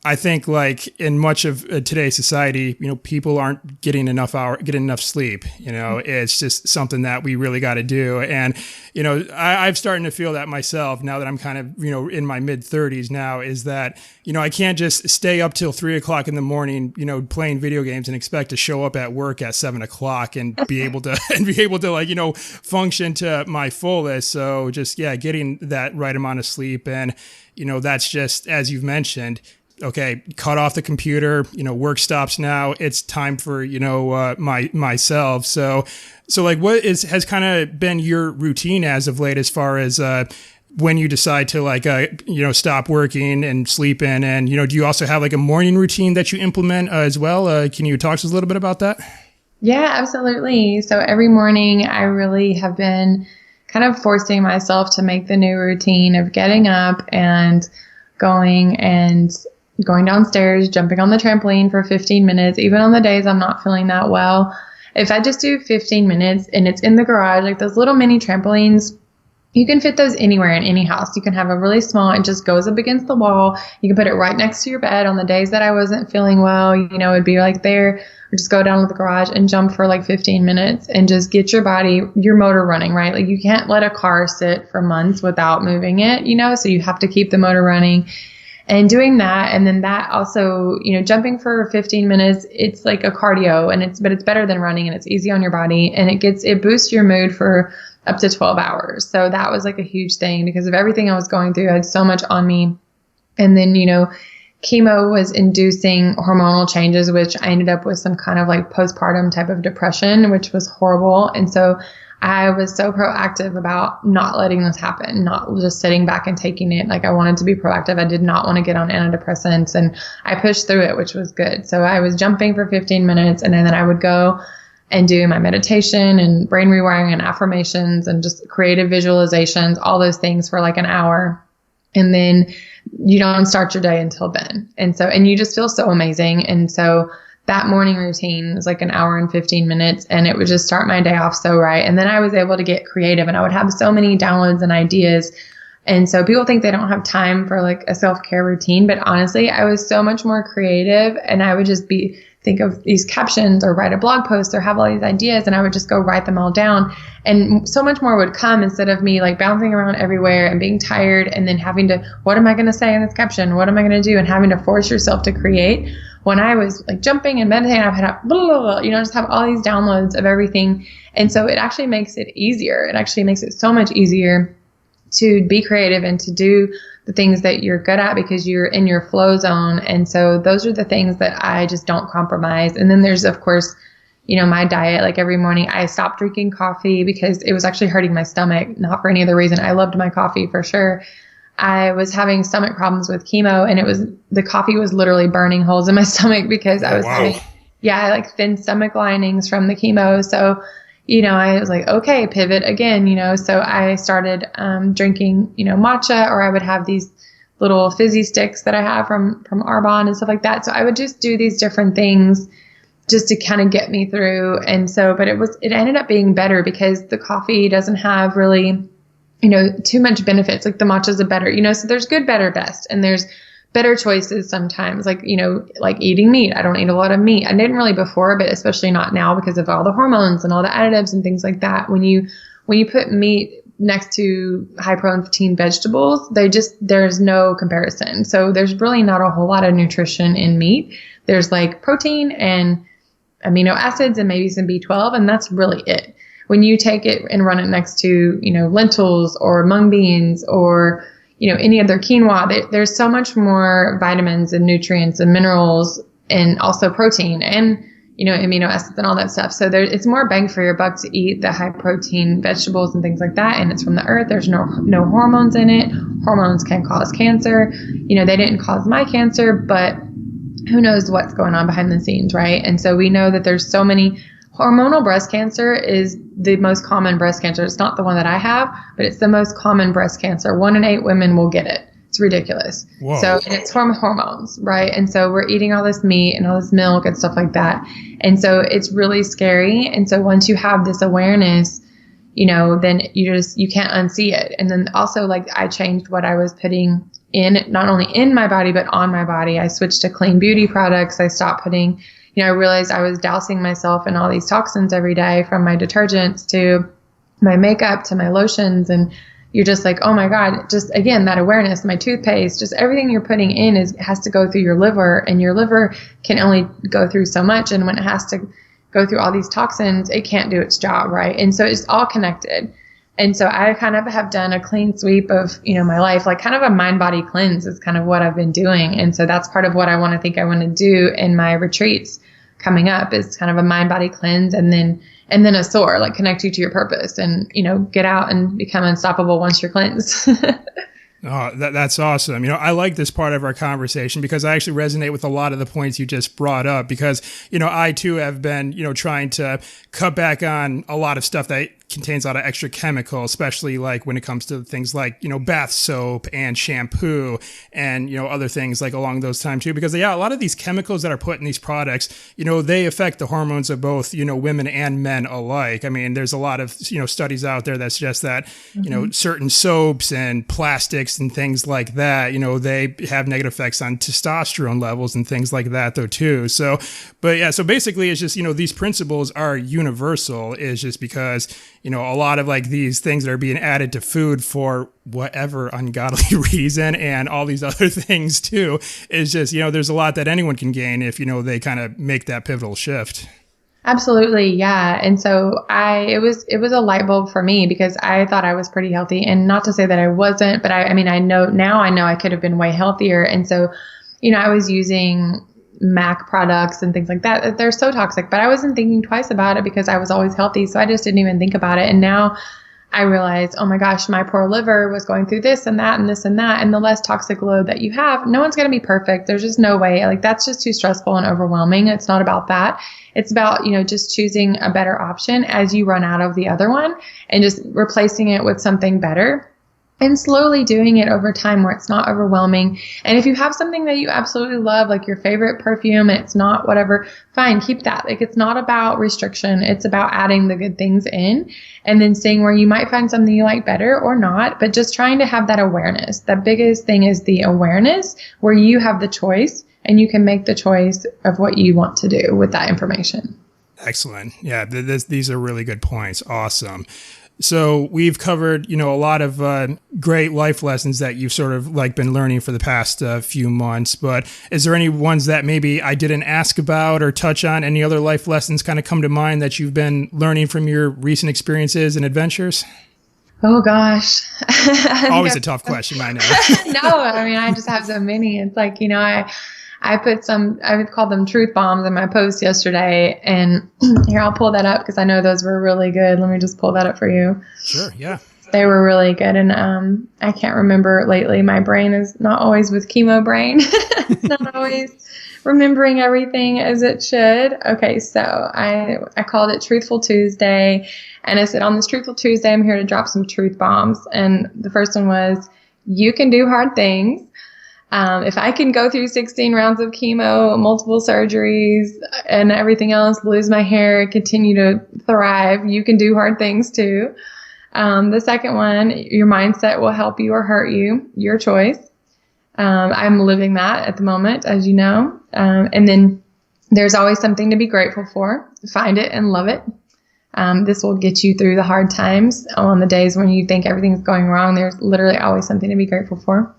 I think like in much of today's society, people aren't getting enough sleep. It's just something that we really got to do. And, I'm starting to feel that myself now that I'm kind of, in my mid 30s now, is that, I can't just stay up till 3 o'clock in the morning, playing video games and expect to show up at work at 7 o'clock and be able to, function to my fullest. So just, getting that right amount of sleep. And, that's just, as you've mentioned, okay, cut off the computer, work stops now. It's time for, myself. So like has kind of been your routine as of late, as far as, when you decide to stop working and sleep in, and, do you also have like a morning routine that you implement as well? Can you talk to us a little bit about that? Yeah, absolutely. So every morning I really have been kind of forcing myself to make the new routine of getting up and going downstairs, jumping on the trampoline for 15 minutes, even on the days I'm not feeling that well. If I just do 15 minutes and it's in the garage, like those little mini trampolines, you can fit those anywhere in any house. You can have a really small, it just goes up against the wall. You can put it right next to your bed on the days that I wasn't feeling well, it'd be like there, or just go down to the garage and jump for like 15 minutes and just get your motor running, right? Like you can't let a car sit for months without moving it, so you have to keep the motor running. And doing that, and then that also, jumping for 15 minutes, it's like a cardio, but it's better than running, and it's easy on your body, and it boosts your mood for up to 12 hours. So that was like a huge thing because of everything I was going through. I had so much on me. And then, chemo was inducing hormonal changes, which I ended up with some kind of like postpartum type of depression, which was horrible. And so I was so proactive about not letting this happen, not just sitting back and taking it. Like I wanted to be proactive. I did not want to get on antidepressants, and I pushed through it, which was good. So I was jumping for 15 minutes, and then I would go and do my meditation and brain rewiring and affirmations and just creative visualizations, all those things for like an hour. And then you don't start your day until then. And you just feel so amazing. And so that morning routine was like an hour and 15 minutes, and it would just start my day off so right. And then I was able to get creative, and I would have so many downloads and ideas. And so people think they don't have time for like a self-care routine, but honestly, I was so much more creative, and I would just think of these captions or write a blog post or have all these ideas, and I would just go write them all down. And so much more would come instead of me like bouncing around everywhere and being tired and then having to, what am I going to say in this caption? What am I going to do? And having to force yourself to create. When I was like jumping and meditating, I've had just have all these downloads of everything. And so it actually makes it easier. It actually makes it so much easier to be creative and to do the things that you're good at because you're in your flow zone. And so those are the things that I just don't compromise. And then there's, of course, my diet. Like every morning I stopped drinking coffee because it was actually hurting my stomach, not for any other reason. I loved my coffee for sure. I was having stomach problems with chemo, and the coffee was literally burning holes in my stomach because I was having like thin stomach linings from the chemo. So, I was like, okay, pivot again, so I started drinking, matcha, or I would have these little fizzy sticks that I have from Arbonne and stuff like that. So I would just do these different things just to kind of get me through. And so, but it ended up being better because the coffee doesn't have really, too much benefits. Like the matcha's a better, so there's good, better, best. And there's better choices sometimes, like, like eating meat. I don't eat a lot of meat. I didn't really before, but especially not now because of all the hormones and all the additives and things like that. When you put meat next to high protein vegetables, there's no comparison. So there's really not a whole lot of nutrition in meat. There's like protein and amino acids and maybe some B12, and that's really it. When you take it and run it next to, lentils or mung beans or, any other quinoa, there's so much more vitamins and nutrients and minerals and also protein and, amino acids and all that stuff. So it's more bang for your buck to eat the high protein vegetables and things like that. And it's from the earth. There's no hormones in it. Hormones can cause cancer. They didn't cause my cancer, but who knows what's going on behind the scenes, right? And so we know that there's so many. Hormonal breast cancer is the most common breast cancer. It's not the one that I have, but it's the most common breast cancer. 1 in 8 women will get it. It's ridiculous. Whoa. So it's from hormones, right? And so we're eating all this meat and all this milk and stuff like that. And so it's really scary. And so once you have this awareness, then you can't unsee it. And then also like I changed what I was putting in, not only in my body, but on my body. I switched to clean beauty products. I stopped putting, I realized I was dousing myself in all these toxins every day, from my detergents to my makeup to my lotions. And you're just like, oh my God, just again, that awareness, my toothpaste, just everything you're putting in has to go through your liver, and your liver can only go through so much. And when it has to go through all these toxins, it can't do its job, right? And so it's all connected. And so I kind of have done a clean sweep of, my life, like kind of a mind body cleanse is kind of what I've been doing. And so that's part of what I want to do in my retreats coming up, is kind of a mind body cleanse, and then a soar, like connect you to your purpose and, get out and become unstoppable once you're cleansed. Oh, that's awesome. I like this part of our conversation because I actually resonate with a lot of the points you just brought up because, I too have been, trying to cut back on a lot of stuff that contains a lot of extra chemical, especially like when it comes to things like, bath soap and shampoo and, other things like along those times too. Because a lot of these chemicals that are put in these products, they affect the hormones of both, women and men alike. I mean, there's a lot of, studies out there that suggest that, certain soaps and plastics and things like that, they have negative effects on testosterone levels and things like that though too. So basically it's just, these principles are universal, is just because, a lot of like these things that are being added to food for whatever ungodly reason and all these other things too, is just, there's a lot that anyone can gain if, they kind of make that pivotal shift. Absolutely. Yeah. And so it was a light bulb for me because I thought I was pretty healthy, and not to say that I wasn't, but I know I could have been way healthier. And so, I was using MAC products and things like that. They're so toxic, but I wasn't thinking twice about it because I was always healthy. So I just didn't even think about it. And now I realized, oh my gosh, my poor liver was going through this and that and this and that. And the less toxic load that you have, no one's going to be perfect. There's just no way. Like, that's just too stressful and overwhelming. It's not about that. It's about, just choosing a better option as you run out of the other one and just replacing it with something better. And slowly doing it over time where it's not overwhelming. And if you have something that you absolutely love, like your favorite perfume, and it's not whatever, fine, keep that. Like, it's not about restriction. It's about adding the good things in and then seeing where you might find something you like better or not, but just trying to have that awareness. The biggest thing is the awareness where you have the choice and you can make the choice of what you want to do with that information. Excellent. Yeah, these are really good points. Awesome. So we've covered, a lot of great life lessons that you've sort of like been learning for the past few months. But is there any ones that maybe I didn't ask about or touch on? Any other life lessons kind of come to mind that you've been learning from your recent experiences and adventures? Oh, gosh. Always a tough question, I know. No, I just have so many. It's like, I put I would call them truth bombs in my post yesterday. And here, I'll pull that up because I know those were really good. Let me just pull that up for you. Sure, yeah. They were really good. And I can't remember lately. My brain is not always with chemo brain. It's not always remembering everything as it should. Okay, so I called it Truthful Tuesday. And I said, on this Truthful Tuesday, I'm here to drop some truth bombs. And the first one was, you can do hard things. If I can go through 16 rounds of chemo, multiple surgeries, and everything else, lose my hair, continue to thrive, you can do hard things too. The second one, your mindset will help you or hurt you, your choice. I'm living that at the moment, as you know. And then there's always something to be grateful for. Find it and love it. This will get you through the hard times. On the days when you think everything's going wrong, there's literally always something to be grateful for.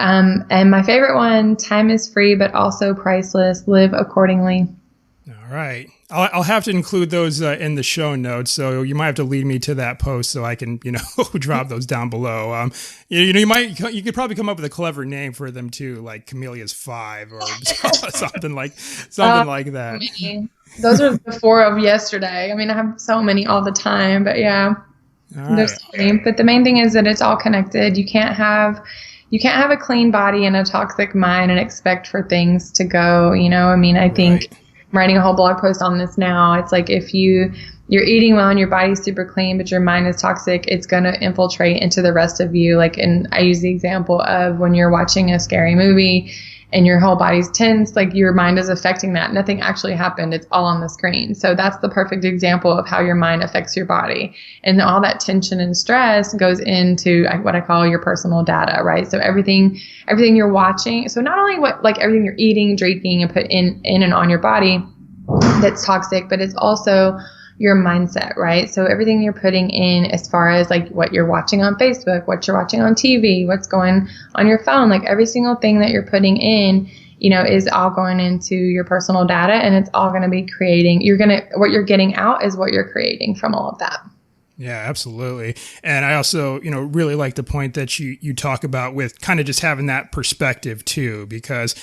And my favorite one, time is free, but also priceless. Live accordingly. All right. I'll have to include those in the show notes. So you might have to lead me to that post so I can, drop those down below. You could probably come up with a clever name for them too, like Kamelias 5 or something like that. Those are the 4 of yesterday. I have so many all the time, but yeah, there's so many. But the main thing is that it's all connected. You can't have a clean body and a toxic mind and expect for things to go, I think I'm writing a whole blog post on this now. It's like, if you're eating well and your body's super clean, but your mind is toxic, it's going to infiltrate into the rest of you. Like, and I use the example of when you're watching a scary movie and your whole body's tense, like your mind is affecting that. Nothing actually happened. It's all on the screen. So that's the perfect example of how your mind affects your body. And all that tension and stress goes into what I call your personal data, right? So everything you're watching. So not only everything you're eating, drinking, and put in and on your body that's toxic, but it's also your mindset, right? So everything you're putting in as far as like what you're watching on Facebook, what you're watching on TV, what's going on your phone, like every single thing that you're putting in, is all going into your personal data, and it's all going to be creating, what you're getting out is what you're creating from all of that. Yeah, absolutely. And I also, really like the point that you talk about with kind of just having that perspective too, because,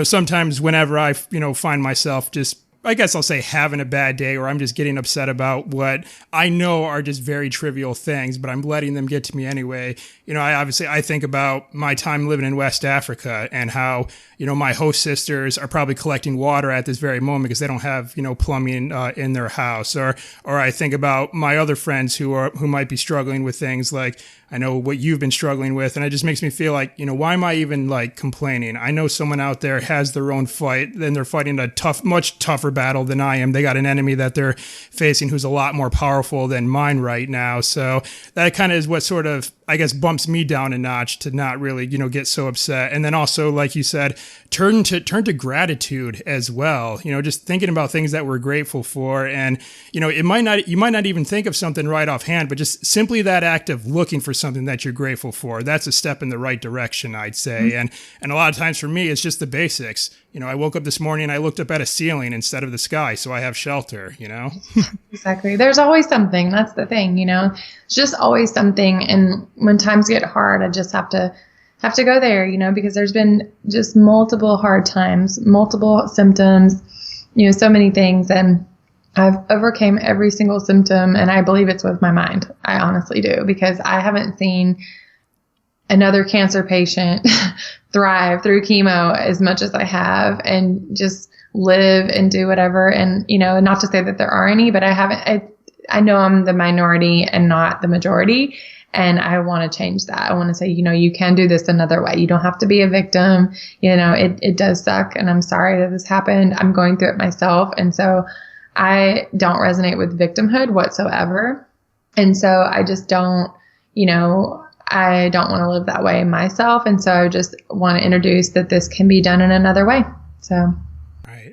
sometimes whenever I, find myself just I guess I'll say having a bad day, or I'm just getting upset about what I know are just very trivial things, but I'm letting them get to me anyway. I think about my time living in West Africa and how, my host sisters are probably collecting water at this very moment because they don't have, plumbing in their house. Or I think about my other friends who might be struggling with things like, I know what you've been struggling with, and it just makes me feel like, why am I even like complaining? I know someone out there has their own fight, and they're fighting a much tougher battle than I am. They got an enemy that they're facing who's a lot more powerful than mine right now. So that kind of is what sort of, I guess, bumps me down a notch to not really, get so upset. And then also, like you said, turn to gratitude as well. Just thinking about things that we're grateful for. And, you might not even think of something right offhand, but just simply that act of looking for something that you're grateful for. That's a step in the right direction, I'd say. Mm-hmm. And a lot of times for me, it's just the basics. I woke up this morning and I looked up at a ceiling instead of the sky, so I have shelter, Exactly. There's always something. That's the thing, It's just always something. And when times get hard, I just have to go there, because there's been just multiple hard times, multiple symptoms, so many things. And I've overcame every single symptom, and I believe it's with my mind. I honestly do, because I haven't seen another cancer patient thrive through chemo as much as I have, and just live and do whatever. And, not to say that there are any, but I know I'm the minority and not the majority. And I want to change that. I want to say, you can do this another way. You don't have to be a victim. It does suck. And I'm sorry that this happened. I'm going through it myself. And so I don't resonate with victimhood whatsoever. And so I just don't, I don't want to live that way myself. And so I just want to introduce that this can be done in another way. So.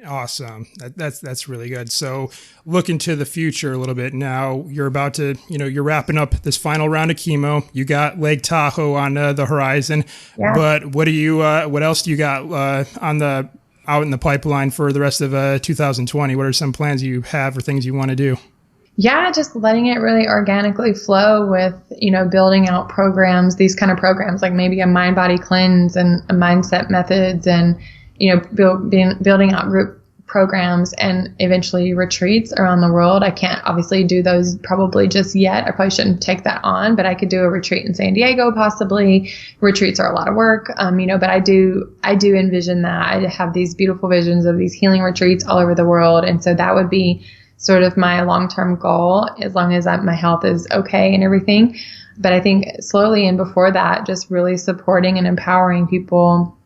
Awesome. That's really good. So looking to the future a little bit now, you're about to, you're wrapping up this final round of chemo. You got Lake Tahoe on the horizon, yeah. But what else do you got out in the pipeline for the rest of 2020? What are some plans you have or things you want to do? Yeah, just letting it really organically flow with, building out programs, these kind of programs, like maybe a mind body cleanse and a mindset methods, and building out group programs and eventually retreats around the world. I can't obviously do those probably just yet. I probably shouldn't take that on, but I could do a retreat in San Diego possibly. Retreats are a lot of work, but I do envision that. I have these beautiful visions of these healing retreats all over the world, and so that would be sort of my long-term goal, as long as my health is okay and everything. But I think slowly, and before that, just really supporting and empowering people,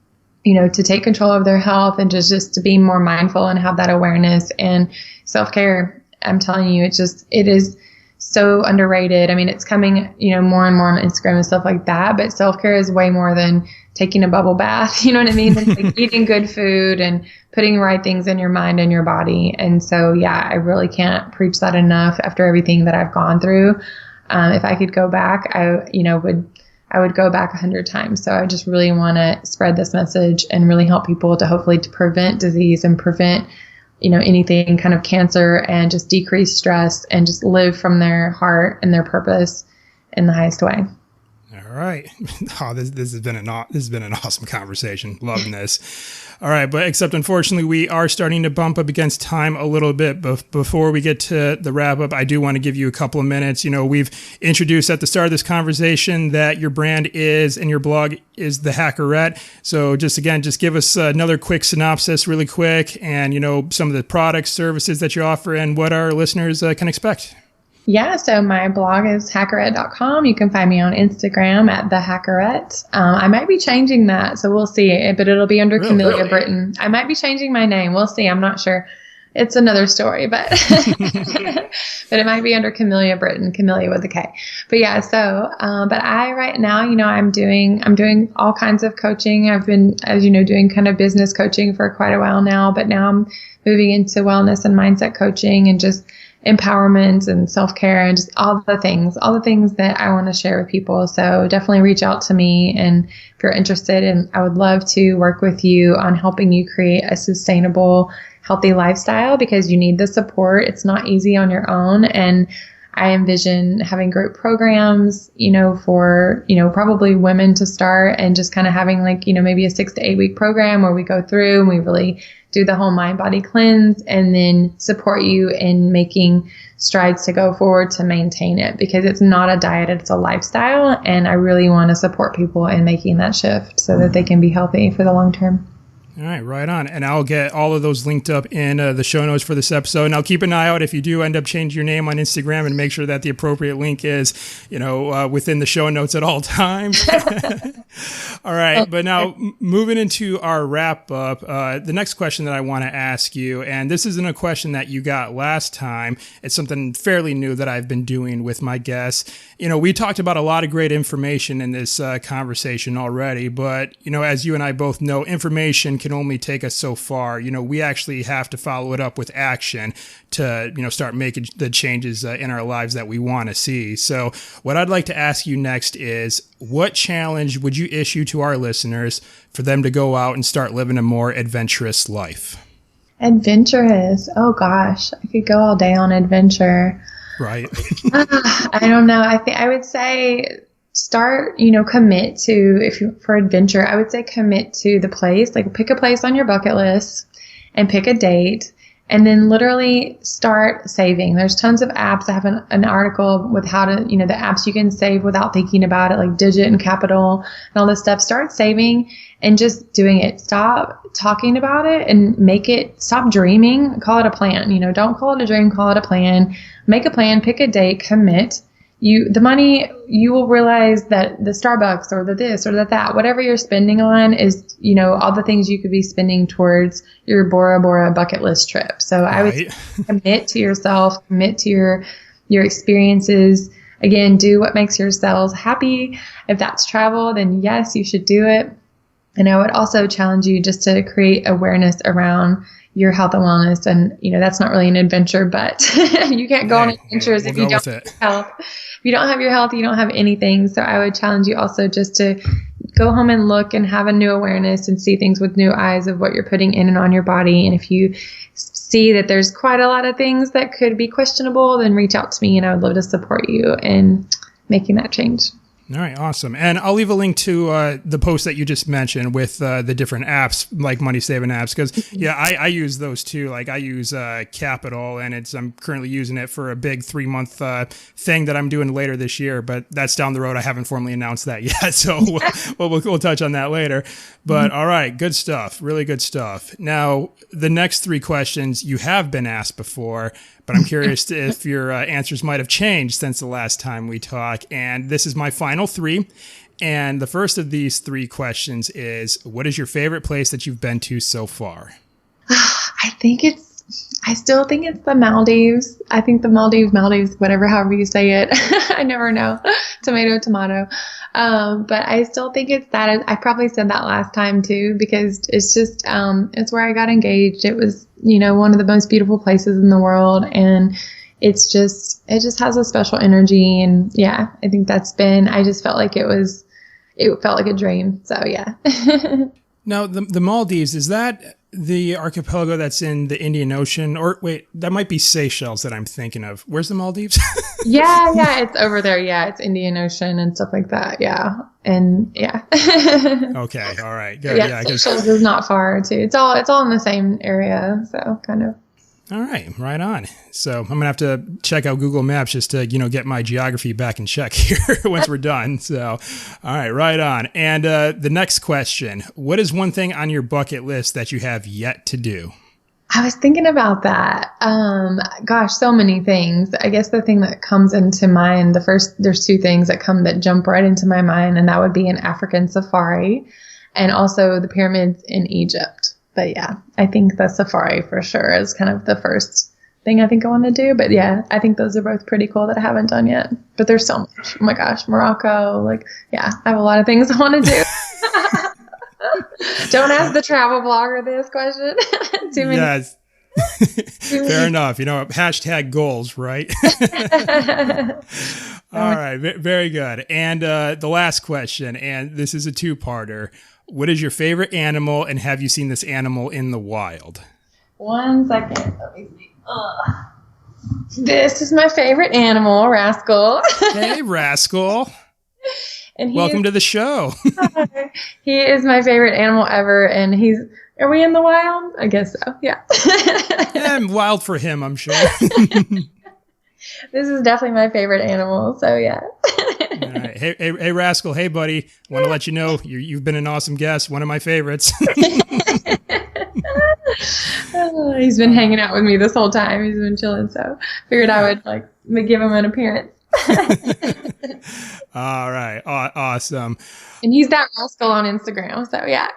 to take control of their health and just to be more mindful and have that awareness and self-care. I'm telling you, it is so underrated. I mean, it's coming, more and more on Instagram and stuff like that, but self-care is way more than taking a bubble bath. You know what I mean? It's like eating good food and putting the right things in your mind and your body. And so, yeah, I really can't preach that enough after everything that I've gone through. If I could go back, I would go back 100 times. So I just really want to spread this message and really help people to prevent disease and prevent, anything kind of cancer, and just decrease stress and just live from their heart and their purpose in the highest way. All right. Oh, this has been an awesome conversation. Loving this. All right. But except unfortunately, we are starting to bump up against time a little bit. But before we get to the wrap up, I do want to give you a couple of minutes. We've introduced at the start of this conversation that your brand is, and your blog is the Hackerette. So just give us another quick synopsis really quick, and, some of the products, services that you offer and what our listeners can expect. Yeah, so my blog is hackerette.com. You can find me on Instagram at the Hackerette. I might be changing that, so we'll see. But it'll be under Kamelia Britton. I might be changing my name. We'll see. I'm not sure. It's another story, but but it might be under Kamelia Britton, Kamelia with a K. But yeah, so but I right now, I'm doing all kinds of coaching. I've been, as you know, doing kind of business coaching for quite a while now, but now I'm moving into wellness and mindset coaching and just empowerment and self-care and just all the things that I want to share with people. So definitely reach out to me. And if you're interested, and I would love to work with you on helping you create a sustainable, healthy lifestyle, because you need the support. It's not easy on your own. And I envision having group programs, for, probably women to start, and just kind of having like, maybe a 6 to 8 week program where we go through and we really do the whole mind body cleanse, and then support you in making strides to go forward to maintain it, because it's not a diet, it's a lifestyle. And I really want to support people in making that shift so that they can be healthy for the long term. All right, right on. And I'll get all of those linked up in the show notes for this episode. And I'll keep an eye out if you do end up changing your name on Instagram, and make sure that the appropriate link is, within the show notes at all times. All right. But now moving into our wrap up, the next question that I want to ask you, and this isn't a question that you got last time. It's something fairly new that I've been doing with my guests. We talked about a lot of great information in this conversation already, but, as you and I both know, information can only take us so far. We actually have to follow it up with action to, start making the changes in our lives that we want to see. So what I'd like to ask you next is, what challenge would you issue to our listeners for them to go out and start living a more adventurous life? Adventurous. Oh gosh, I could go all day on adventure. Right. I don't know. I would say start, commit to, for adventure, I would say commit to the place, like pick a place on your bucket list and pick a date, and then literally start saving. There's tons of apps. I have an article with how to, the apps you can save without thinking about it, like Digit and Capital and all this stuff. Start saving and just doing it. Stop talking about it and stop dreaming. Call it a plan. Don't call it a dream, call it a plan. Make a plan, pick a date, commit. The money, you will realize that the Starbucks or the this or that, whatever you're spending on is, all the things you could be spending towards your Bora Bora bucket list trip. So I would commit to yourself, commit to your experiences. Again, do what makes yourselves happy. If that's travel, then yes, you should do it. And I would also challenge you just to create awareness around your health and wellness. And, that's not really an adventure, but you can't go on adventures if you don't have health. If you don't have your health, you don't have anything. So I would challenge you also just to go home and look and have a new awareness and see things with new eyes of what you're putting in and on your body. And if you see that there's quite a lot of things that could be questionable, then reach out to me and I would love to support you in making that change. All right, awesome. And I'll leave a link to the post that you just mentioned with the different apps, like money saving apps, because I use those too. Like I use Capital, and I'm currently using it for a big 3-month thing that I'm doing later this year, but that's down the road. I haven't formally announced that yet, so we'll touch on that later. But all right, good stuff, really good stuff. Now, the next 3 questions you have been asked before, but I'm curious if your answers might have changed since the last time we talked. And this is my final 3. And the first of these 3 questions is, what is your favorite place that you've been to so far? I still think it's the Maldives. I think the Maldives, however you say it. I never know. Tomato. But I still think it's that. I probably said that last time too, because it's just, it's where I got engaged. It was, one of the most beautiful places in the world. And it just has a special energy. And yeah, I think I just felt like it felt like a dream. So yeah. Now, the Maldives, is that the archipelago that's in the Indian Ocean? Or wait, that might be Seychelles that I'm thinking of. Where's the Maldives? Yeah, it's over there. Yeah, it's Indian Ocean and stuff like that. Yeah, and yeah. Okay, all right, good. Yeah, Seychelles is not far too. It's all in the same area, so kind of. All right, right on. So I'm going to have to check out Google Maps just to, get my geography back in check here once we're done. So, all right on. And the next question, what is one thing on your bucket list that you have yet to do? I was thinking about that. Gosh, so many things. I guess the thing that comes into mind, there's 2 things that jump right into my mind, and that would be an African safari and also the pyramids in Egypt. But yeah, I think the safari for sure is kind of the first thing I think I want to do. But yeah, I think those are both pretty cool that I haven't done yet. But there's so much. Oh my gosh, Morocco. I have a lot of things I want to do. Don't ask the travel blogger this question. Too many. Yes. Fair enough. Hashtag goals, right? All right. Very good. And the last question, and this is a 2-parter. What is your favorite animal, and have you seen this animal in the wild? 1 second. Let me see. This is my favorite animal, Rascal. Hey, Rascal. And welcome to the show. He is my favorite animal ever, and are we in the wild? I guess so, yeah. Yeah, wild for him, I'm sure. This is definitely my favorite animal, so yeah. All right. Hey, Rascal. Hey, buddy. I want to let you know you've been an awesome guest. One of my favorites. He's been hanging out with me this whole time. He's been chilling, so figured I would give him an appearance. All right. Awesome. And he's that Rascal on Instagram, so yeah.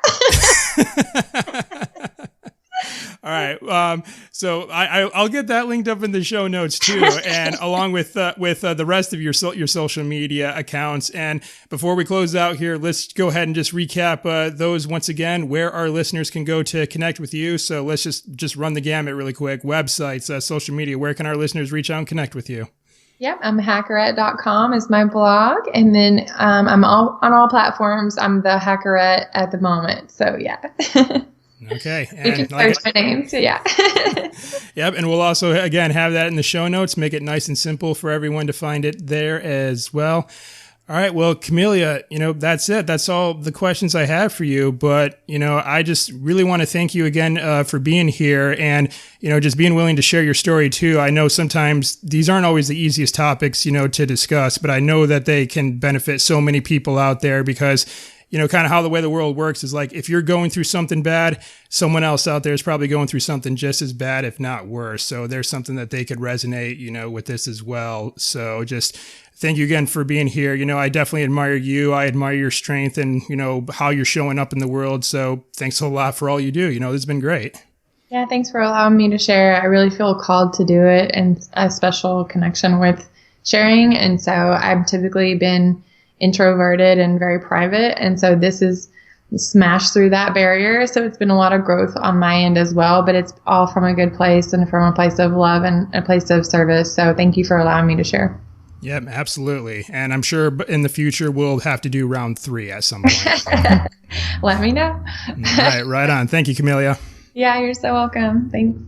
All right. So I'll get that linked up in the show notes too, and along with the rest of your social media accounts. And before we close out here, let's go ahead and just recap those once again, where our listeners can go to connect with you. So let's just run the gamut really quick. Websites, social media. Where can our listeners reach out and connect with you? Yep, hackerette.com is my blog, and then I'm on all platforms. I'm the Hackerette at the moment, so yeah. Okay. You can search my name, so yeah. Yep, and we'll also, again, have that in the show notes, make it nice and simple for everyone to find it there as well. All right, well, Kamelia, that's it. That's all the questions I have for you. But, I just really want to thank you again for being here and, just being willing to share your story too. I know sometimes these aren't always the easiest topics, to discuss, but I know that they can benefit so many people out there because, kind of how the way the world works is like, if you're going through something bad, someone else out there is probably going through something just as bad, if not worse. So there's something that they could resonate, with this as well. So just thank you again for being here. I definitely admire you. I admire your strength and, how you're showing up in the world. So thanks a lot for all you do. This has been great. Yeah, thanks for allowing me to share. I really feel called to do it and a special connection with sharing. And so I've typically been introverted and very private. And so this is smashed through that barrier. So it's been a lot of growth on my end as well, but it's all from a good place and from a place of love and a place of service. So thank you for allowing me to share. Yep, absolutely. And I'm sure in the future we'll have to do round 3 at some point. Let me know. Right on. Thank you, Kamelia. Yeah, you're so welcome. Thanks.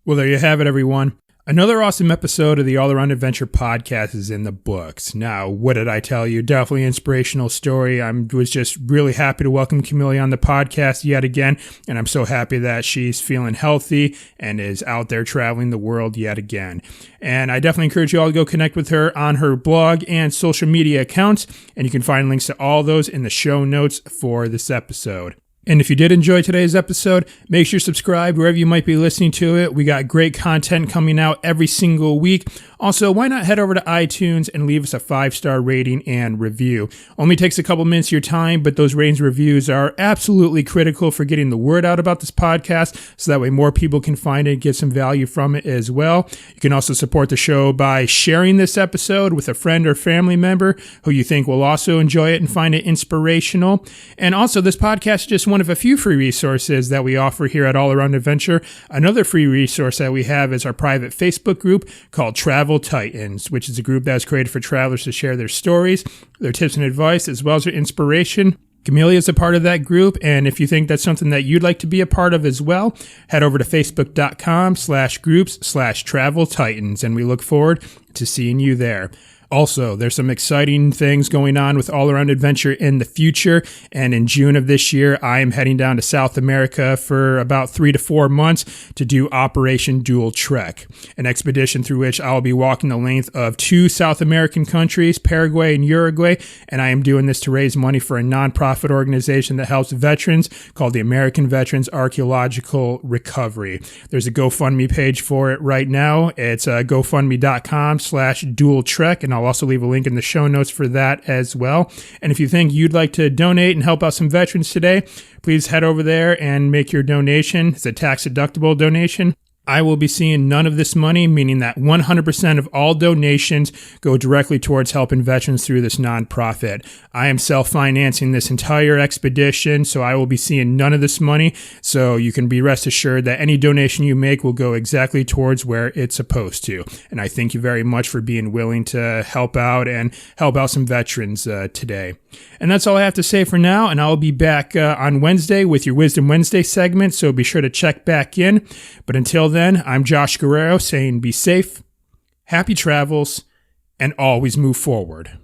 Well, there you have it, everyone. Another awesome episode of the All Around Adventure podcast is in the books. Now, what did I tell you? Definitely an inspirational story. I was just really happy to welcome Kamelia on the podcast yet again, and I'm so happy that she's feeling healthy and is out there traveling the world yet again. And I definitely encourage you all to go connect with her on her blog and social media accounts, and you can find links to all those in the show notes for this episode. And if you did enjoy today's episode, make sure you subscribe wherever you might be listening to it. We got great content coming out every single week. Also, why not head over to iTunes and leave us a 5-star rating and review? Only takes a couple minutes of your time, but those ratings and reviews are absolutely critical for getting the word out about this podcast, so that way more people can find it and get some value from it as well. You can also support the show by sharing this episode with a friend or family member who you think will also enjoy it and find it inspirational. And also, this podcast is just one of a few free resources that we offer here at All Around Adventure. Another free resource that we have is our private Facebook group called Travel Titans, which is a group that is created for travelers to share their stories, their tips and advice, as well as their inspiration. Kamelia is a part of that group, and if you think that's something that you'd like to be a part of as well, head over to facebook.com/groups/Travel Titans, and we look forward to seeing you there. Also, there's some exciting things going on with All Around Adventure in the future, and in June of this year, I am heading down to South America for about 3 to 4 months to do Operation Dual Trek, an expedition through which I'll be walking the length of 2 South American countries, Paraguay and Uruguay, and I am doing this to raise money for a nonprofit organization that helps veterans called the American Veterans Archaeological Recovery. There's a GoFundMe page for it right now. It's gofundme.com/dual trek, and I'll also leave a link in the show notes for that as well. And if you think you'd like to donate and help out some veterans today, please head over there and make your donation. It's a tax-deductible donation. I will be seeing none of this money, meaning that 100% of all donations go directly towards helping veterans through this nonprofit. I am self-financing this entire expedition, so I will be seeing none of this money. So you can be rest assured that any donation you make will go exactly towards where it's supposed to. And I thank you very much for being willing to help out and help out some veterans today. And that's all I have to say for now, and I'll be back on Wednesday with your Wisdom Wednesday segment, so be sure to check back in. But until then, I'm Josh Guerrero saying be safe, happy travels, and always move forward.